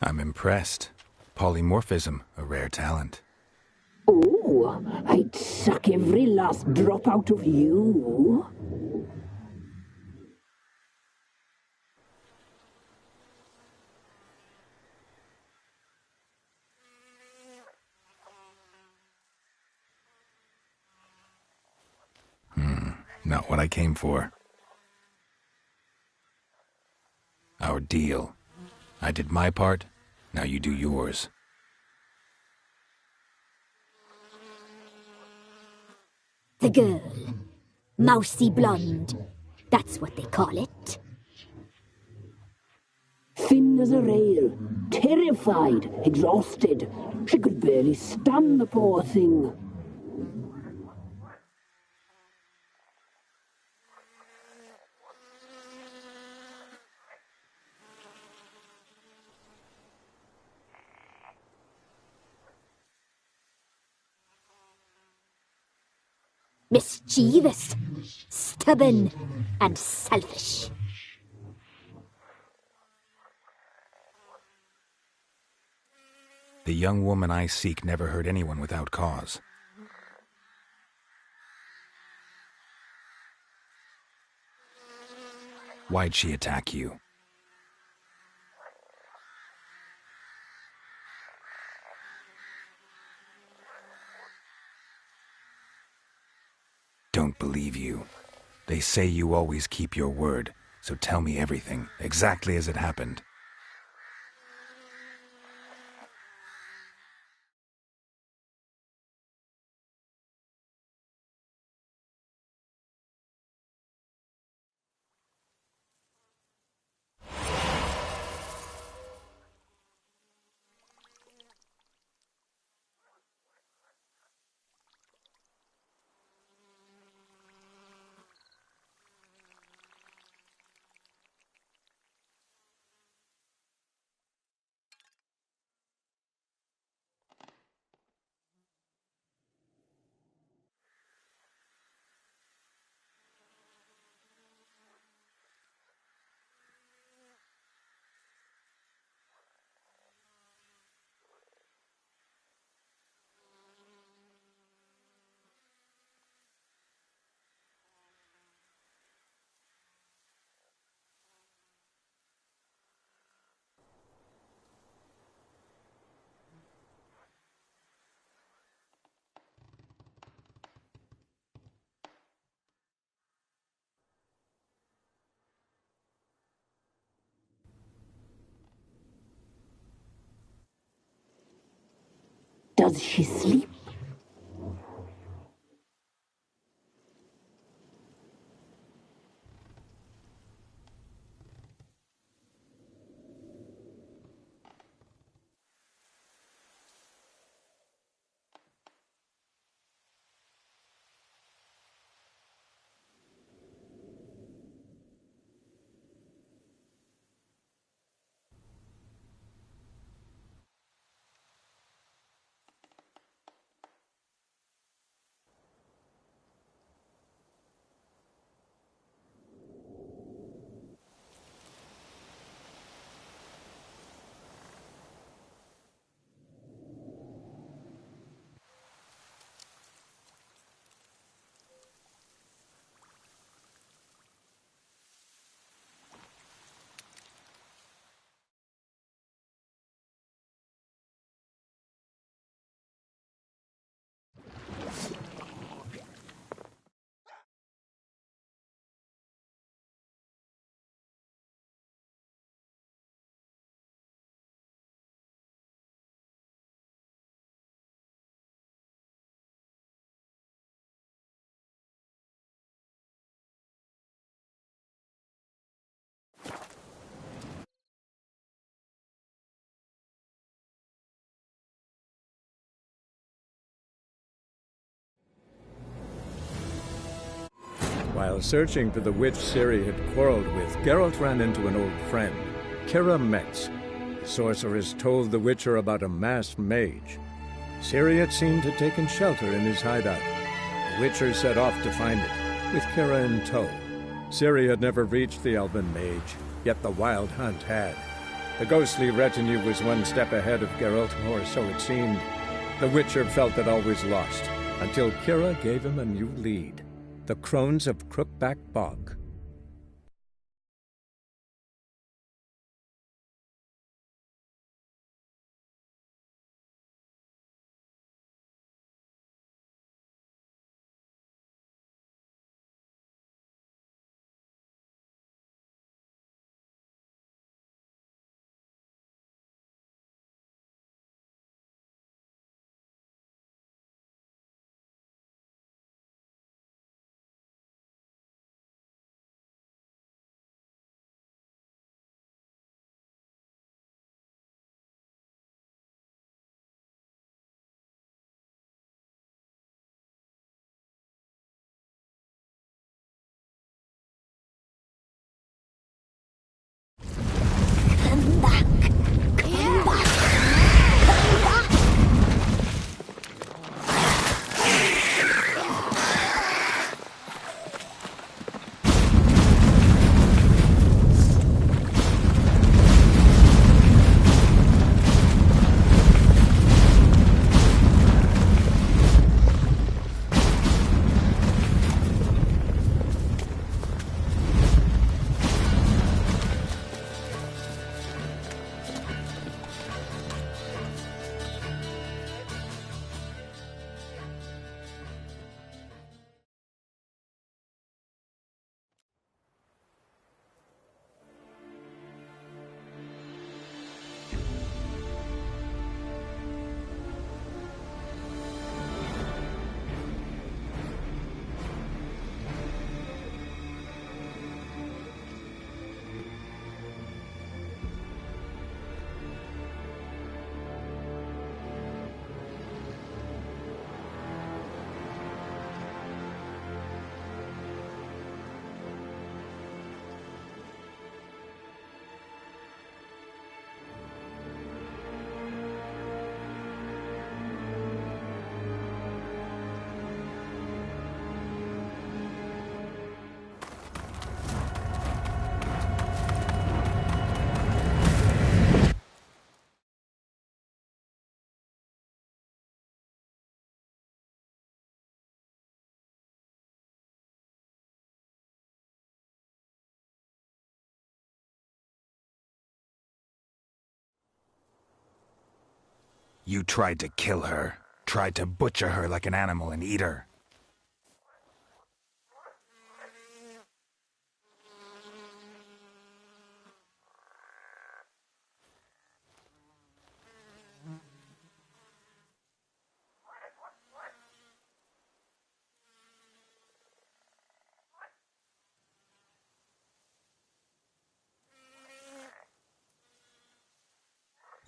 I'm impressed. Polymorphism, a rare talent. Oh, I'd suck every last drop out of you. Not what I came for. Our deal. I did my part, now you do yours. The girl. Mousy blonde. That's what they call it. Thin as a rail, terrified, exhausted. She could barely stand, the poor thing. Mischievous, stubborn, and selfish. The young woman I seek never hurt anyone without cause. Why'd she attack you? Don't believe you. They say you always keep your word, so tell me everything, exactly as it happened. Does she sleep? While searching for the witch Ciri had quarreled with, Geralt ran into an old friend, Kira Metz. The sorceress told the Witcher about a masked mage. Ciri, it seemed, had taken shelter in his hideout. The Witcher set off to find it, with Kira in tow. Ciri had never reached the elven mage, yet the Wild Hunt had. The ghostly retinue was one step ahead of Geralt, or so it seemed. The Witcher felt that all was lost, until Kira gave him a new lead. The Crones of Crookback Bog. You tried to kill her. Tried to butcher her like an animal and eat her.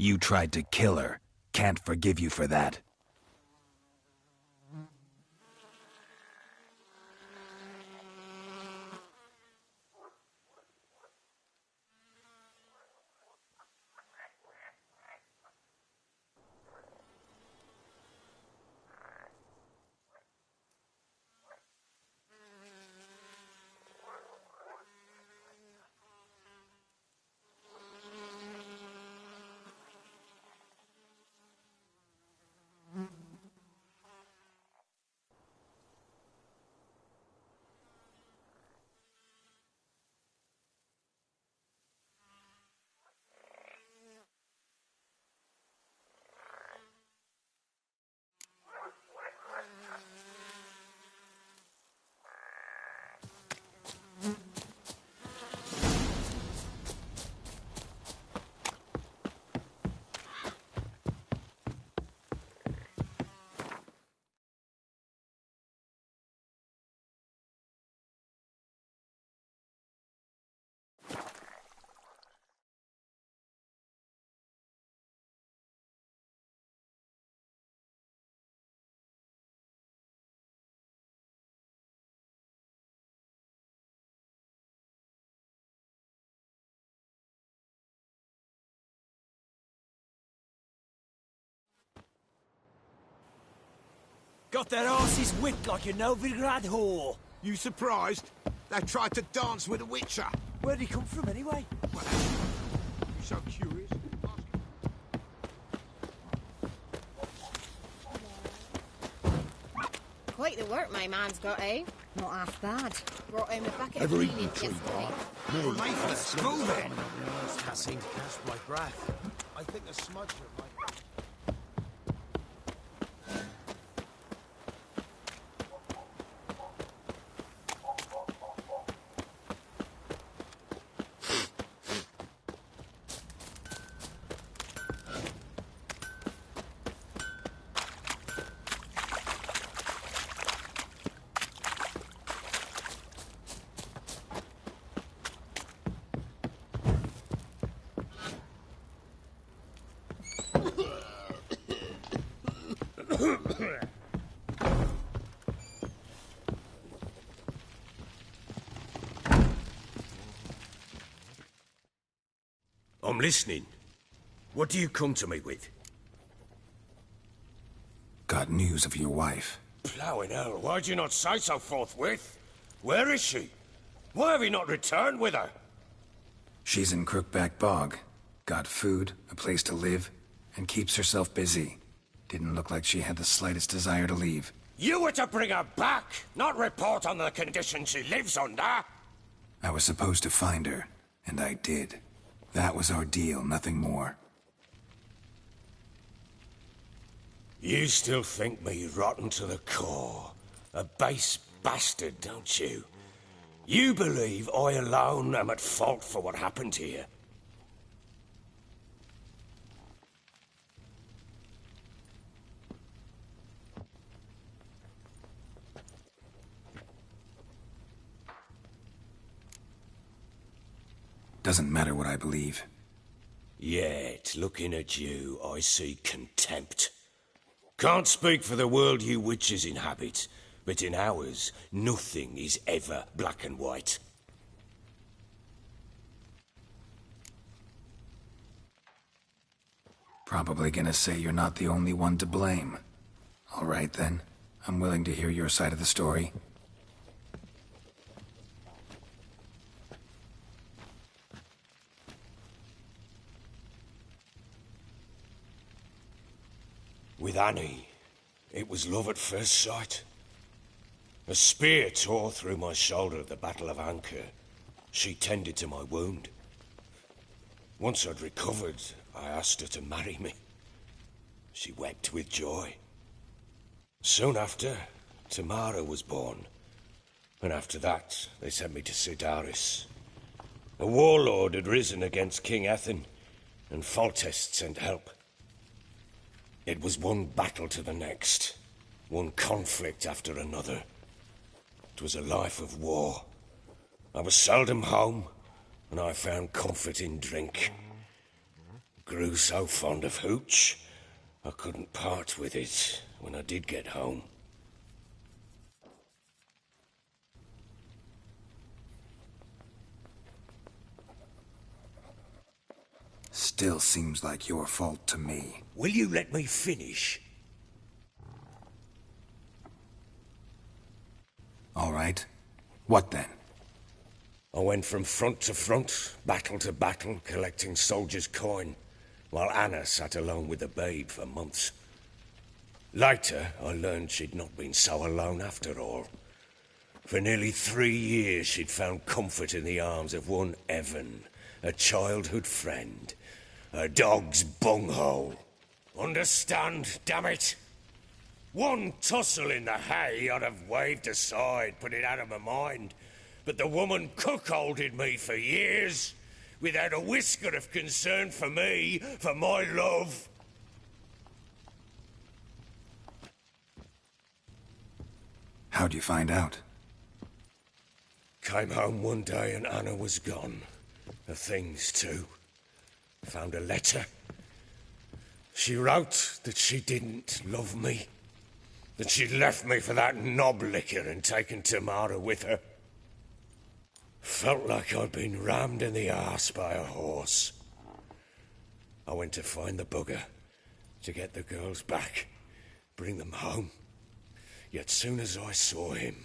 You tried to kill her. Can't forgive you for that. Got their asses whipped like a Novigrad whore. You surprised? They tried to dance with a witcher. Where'd he come from, anyway? Well, you so curious? Quite the work my man's got, eh? Not half bad. Brought home a bucket of Ever eaten cleaning tree yesterday. bark? More leaflets, move it! I seem to catch my breath. I think a smudger might... I'm listening. What do you come to me with? Got news of your wife. Plowing hell, why'd you not say so forthwith? Where is she? Why have you not returned with her? She's in Crookback Bog. Got food, a place to live, and keeps herself busy. Didn't look like she had the slightest desire to leave. You were to bring her back, not report on the conditions she lives under. I was supposed to find her, and I did. That was our deal, nothing more. You still think me rotten to the core. A base bastard, don't you? You believe I alone am at fault for what happened here. Doesn't matter what I believe. Yet, looking at you, I see contempt. Can't speak for the world you witches inhabit, but in ours, nothing is ever black and white. Probably gonna say you're not the only one to blame. All right then, I'm willing to hear your side of the story. With Annie, it was love at first sight. A spear tore through my shoulder at the Battle of Anchor. She tended to my wound. Once I'd recovered, I asked her to marry me. She wept with joy. Soon after, Tamara was born. And after that, they sent me to Sidaris. A warlord had risen against King Ethan, and Foltest sent help. It was one battle to the next, one conflict after another. It was a life of war. I was seldom home, and I found comfort in drink. grew so fond of hooch, I couldn't part with it when I did get home. Still seems like your fault to me. Will you let me finish? All right. What then? I went from front to front, battle to battle, collecting soldiers' coin, while Anna sat alone with the babe for months. Later, I learned she'd not been so alone after all. For nearly 3 years, she'd found comfort in the arms of one Evan, a childhood friend. A dog's bunghole. Understand, damn it? One tussle in the hay I'd have waved aside, put it out of my mind. But the woman cuckolded me for years, without a whisker of concern for me, for my love. How'd you find out? Came home one day and Anna was gone. Her things too. Found a letter. She wrote that she didn't love me. That she'd left me for that knob licker and taken Tamara with her. Felt like I'd been rammed in the arse by a horse. I went to find the bugger, to get the girls back, bring them home. Yet soon as I saw him,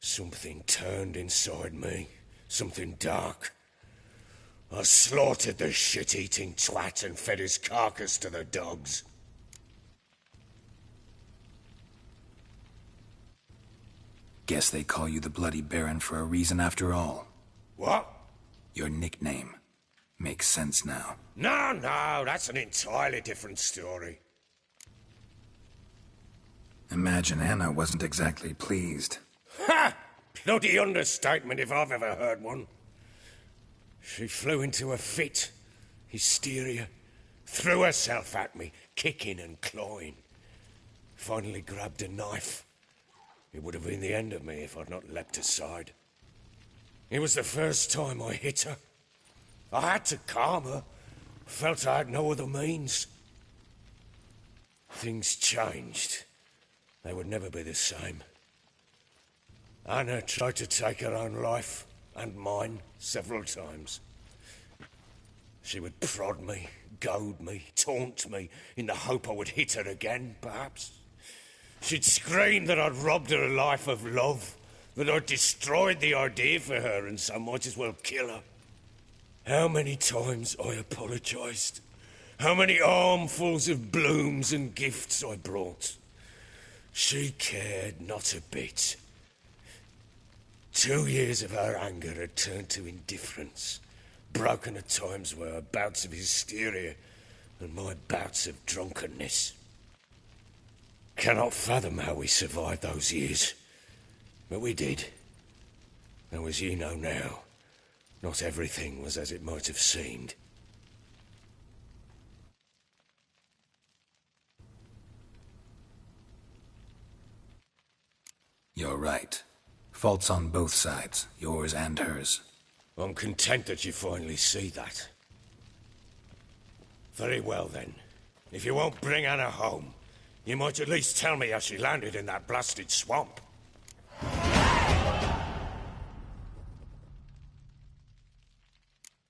something turned inside me, something dark. I slaughtered the shit-eating twat and fed his carcass to the dogs. Guess they call you the Bloody Baron for a reason after all. What? Your nickname. Makes sense now. No, that's an entirely different story. Imagine Anna wasn't exactly pleased. Ha! Bloody understatement if I've ever heard one. She flew into a fit, hysteria, threw herself at me, kicking and clawing. Finally grabbed a knife. It would have been the end of me if I'd not leapt aside. It was the first time I hit her. I had to calm her. Felt I had no other means. Things changed. They would never be the same. Anna tried to take her own life, and mine, several times. She would prod me, goad me, taunt me, in the hope I would hit her again, perhaps. She'd scream that I'd robbed her life of love, that I'd destroyed the idea for her, and so might as well kill her. How many times I apologized. How many armfuls of blooms and gifts I brought. She cared not a bit. 2 years of her anger had turned to indifference, broken at times by her bouts of hysteria and my bouts of drunkenness. Cannot fathom how we survived those years, but we did. Though as you know now, not everything was as it might have seemed. You're right. Faults on both sides, yours and hers. I'm content that you finally see that. Very well then. If you won't bring Anna home, you might at least tell me how she landed in that blasted swamp.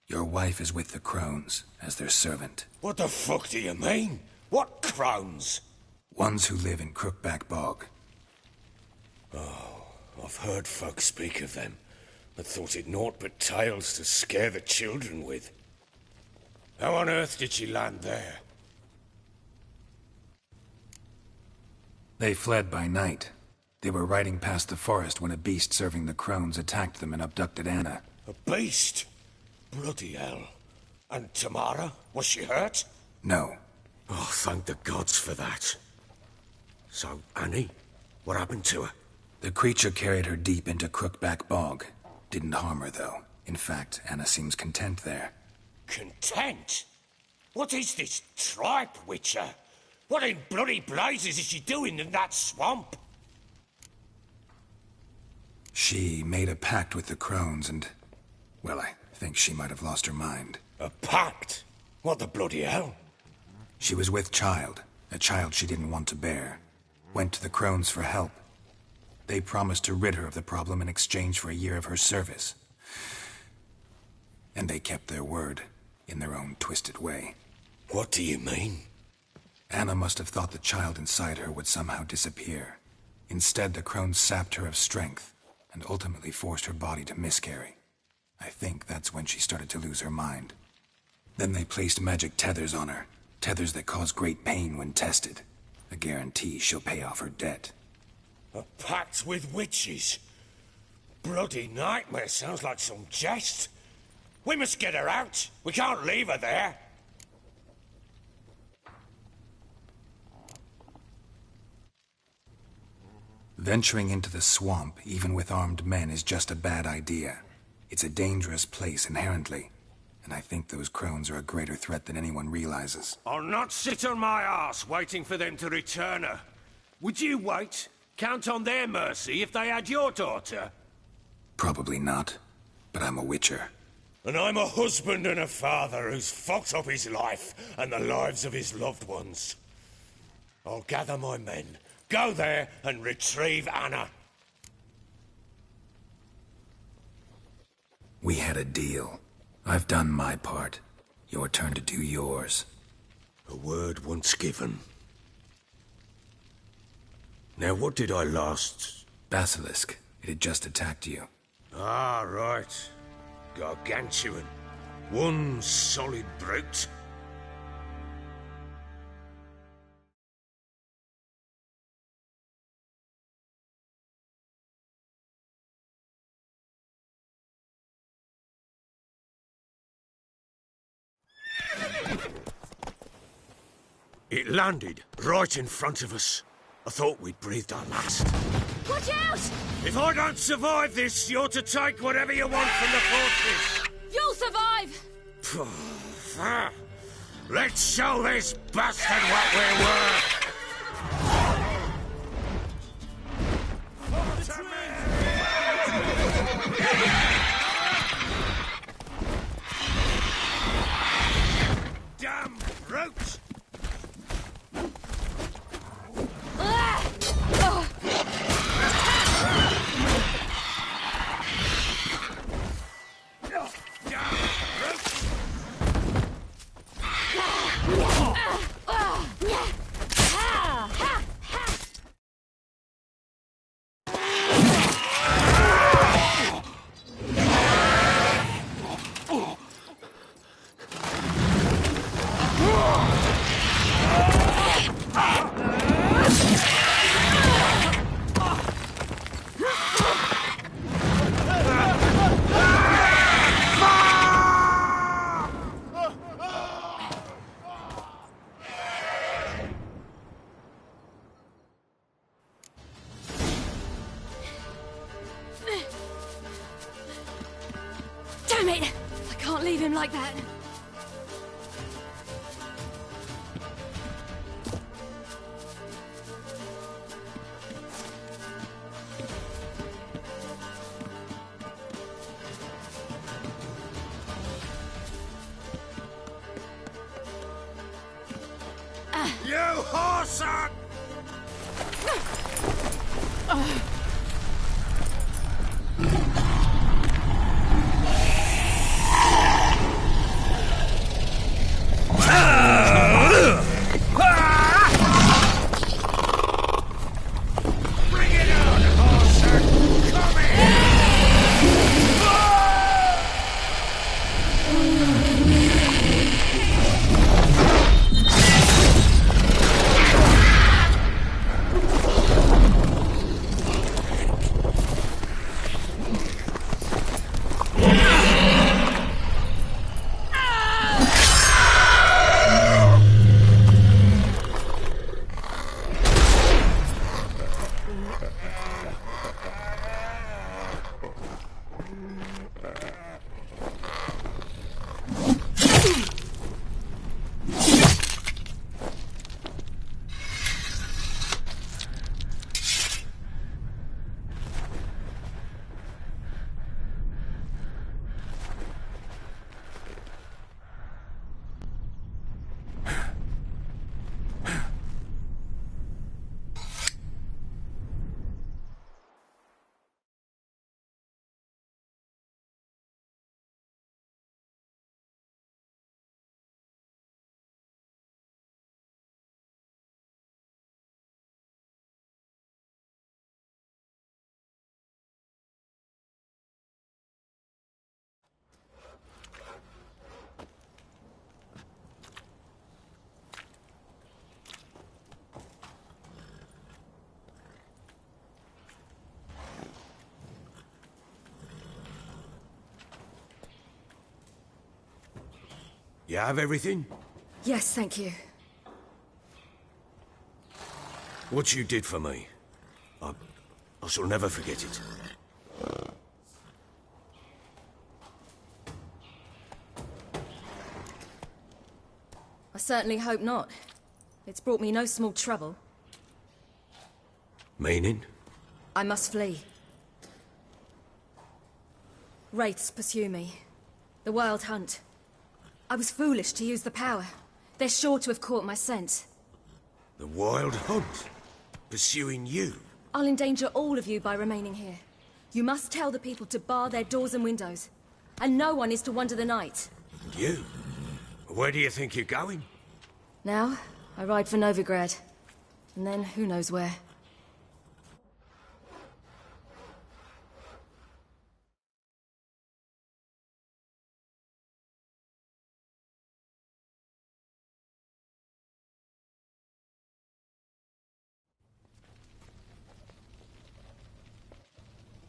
Your wife is with the crones, as their servant. What the fuck do you mean? What crones? Ones who live in Crookback Bog. Oh, I've heard folk speak of them, but thought it naught but tales to scare the children with. How on earth did she land there? They fled by night. They were riding past the forest when a beast serving the crones attacked them and abducted Anna. A beast? Bloody hell. And Tamara? Was she hurt? No. Oh, thank the gods for that. So, Annie? What happened to her? The creature carried her deep into Crookback Bog. Didn't harm her, though. In fact, Anna seems content there. Content? What is this tripe, Witcher? What in bloody blazes is she doing in that swamp? She made a pact with the crones and... well, I think she might have lost her mind. A pact? What the bloody hell? She was with child, a child she didn't want to bear. Went to the crones for help. They promised to rid her of the problem in exchange for a year of her service. And they kept their word, in their own twisted way. What do you mean? Anna must have thought the child inside her would somehow disappear. Instead, the crones sapped her of strength, and ultimately forced her body to miscarry. I think that's when she started to lose her mind. Then they placed magic tethers on her, tethers that cause great pain when tested. A guarantee she'll pay off her debt. A pact with witches? Bloody nightmare, sounds like some jest. We must get her out. We can't leave her there. Venturing into the swamp, even with armed men, is just a bad idea. It's a dangerous place inherently, and I think those crones are a greater threat than anyone realizes. I'll not sit on my arse waiting for them to return her. Would you wait? Count on their mercy if they had your daughter? Probably not, but I'm a witcher. And I'm a husband and a father who's fucked up his life and the lives of his loved ones. I'll gather my men, go there and retrieve Anna. We had a deal. I've done my part. Your turn to do yours. A word once given. Now, what did I last... Basilisk. It had just attacked you. Ah, right. Gargantuan. One solid brute. It landed right in front of us. I thought we'd breathed our last. Watch out! If I don't survive this, you're to take whatever you want from the fortress. You'll survive! Let's show this bastard what we're worth! Damn brute! Damn it! I can't leave him like that. You whoreson! You have everything? Yes, thank you. What you did for me, I shall never forget it. I certainly hope not. It's brought me no small trouble. Meaning? I must flee. Wraiths pursue me. The Wild Hunt. I was foolish to use the power. They're sure to have caught my scent. The Wild Hunt? Pursuing you? I'll endanger all of you by remaining here. You must tell the people to bar their doors and windows. And no one is to wander the night. And you? Where do you think you're going? Now, I ride for Novigrad. And then, who knows where.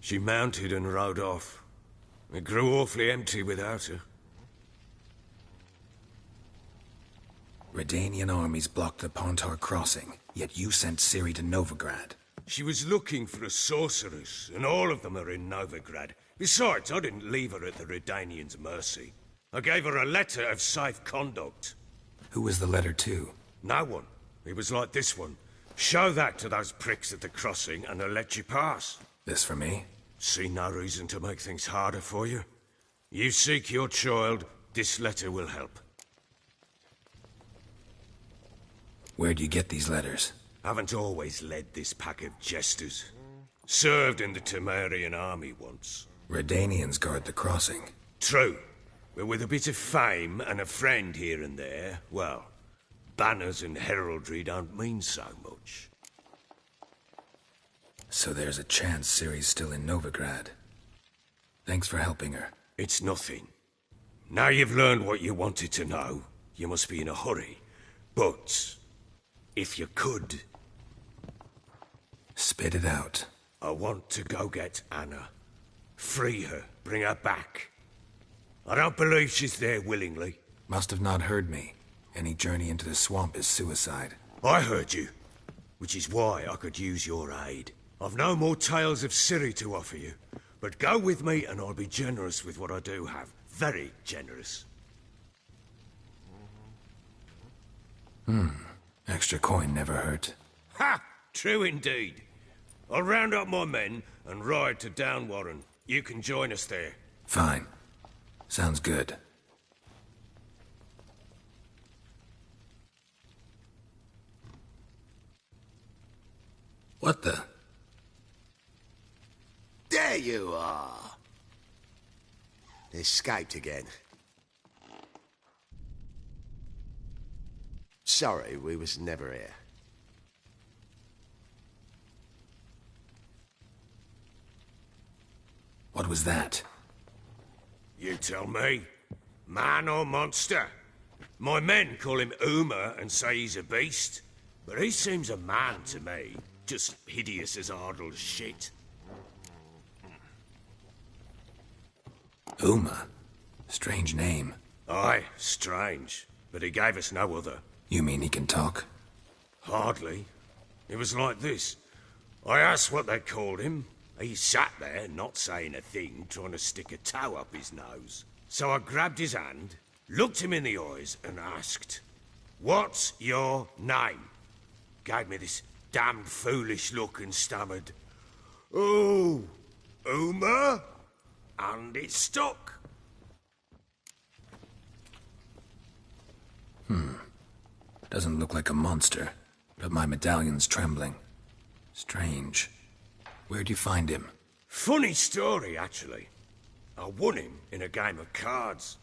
She mounted and rode off. It grew awfully empty without her. Redanian armies blocked the Pontar crossing, yet you sent Ciri to Novigrad. She was looking for a sorceress, and all of them are in Novigrad. Besides, I didn't leave her at the Redanians' mercy. I gave her a letter of safe conduct. Who was the letter to? No one. It was like this one. Show that to those pricks at the crossing, and they'll let you pass. This for me? See no reason to make things harder for you. You seek your child, this letter will help. Where'd you get these letters? Haven't always led this pack of jesters. Served in the Temerian army once. Redanians guard the crossing. True. But with a bit of fame and a friend here and there, well, banners and heraldry don't mean so much. So there's a chance Ciri's still in Novigrad. Thanks for helping her. It's nothing. Now you've learned what you wanted to know, you must be in a hurry. But, if you could... Spit it out. I want to go get Anna. Free her, bring her back. I don't believe she's there willingly. Must have not heard me. Any journey into the swamp is suicide. I heard you, which is why I could use your aid. I've no more tales of Ciri to offer you, but go with me and I'll be generous with what I do have. Very generous. Extra coin never hurt. Ha! True indeed. I'll round up my men and ride to Downwarren. You can join us there. Fine. Sounds good. What the? There you are. Escaped again. Sorry, we was never here. What was that? You tell me. Man or monster? My men call him Uma and say he's a beast, but he seems a man to me. Just hideous as Ardle's shit. Uma? Strange name. Aye, strange. But he gave us no other. You mean he can talk? Hardly. It was like this. I asked what they called him. He sat there, not saying a thing, trying to stick a toe up his nose. So I grabbed his hand, looked him in the eyes, and asked, "What's your name?" Gave me this damned foolish look and stammered, "Oh, Uma?" And it stuck. Doesn't look like a monster, but my medallion's trembling. Strange. Where'd you find him? Funny story, actually. I won him in a game of cards.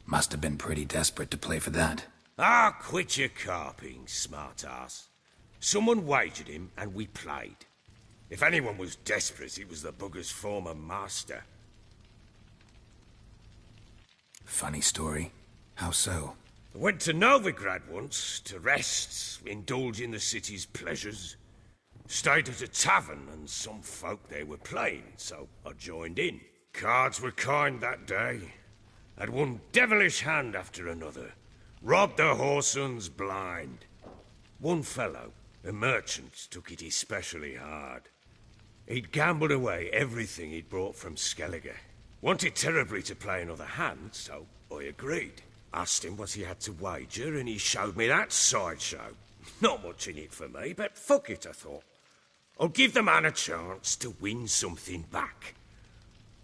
Must have been pretty desperate to play for that. Ah, quit your carping, smart-ass. Someone wagered him, and we played. If anyone was desperate, it was the bugger's former master. Funny story. How so? I went to Novigrad once, to rest, indulge in the city's pleasures. Stayed at a tavern, and some folk there were playing, so I joined in. Cards were kind that day. Had one devilish hand after another. Robbed the whoresuns blind. One fellow, a merchant, took it especially hard. He'd gambled away everything he'd brought from Skellige. Wanted terribly to play another hand, so I agreed. Asked him what he had to wager, and he showed me that sideshow. Not much in it for me, but fuck it, I thought. I'll give the man a chance to win something back.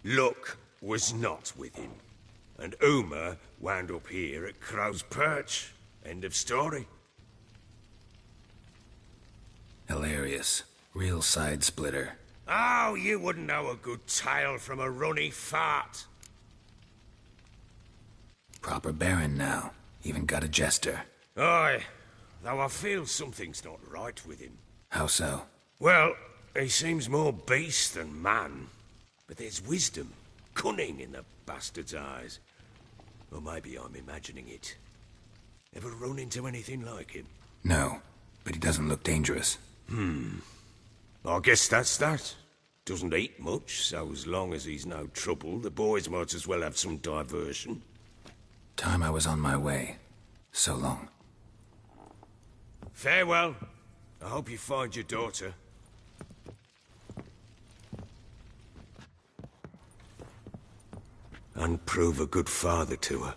Luck was not with him, and Uma wound up here at Crow's Perch. End of story. Hilarious. Real side-splitter. Oh, you wouldn't know a good tale from a runny fart. Proper baron now. Even got a jester. Aye, though I feel something's not right with him. How so? Well, he seems more beast than man. But there's wisdom, cunning in the bastard's eyes. Or maybe I'm imagining it. Ever run into anything like him? No, but he doesn't look dangerous. I guess that's that. Doesn't eat much, so as long as he's no trouble, the boys might as well have some diversion. Time I was on my way. So long. Farewell. I hope you find your daughter. And prove a good father to her.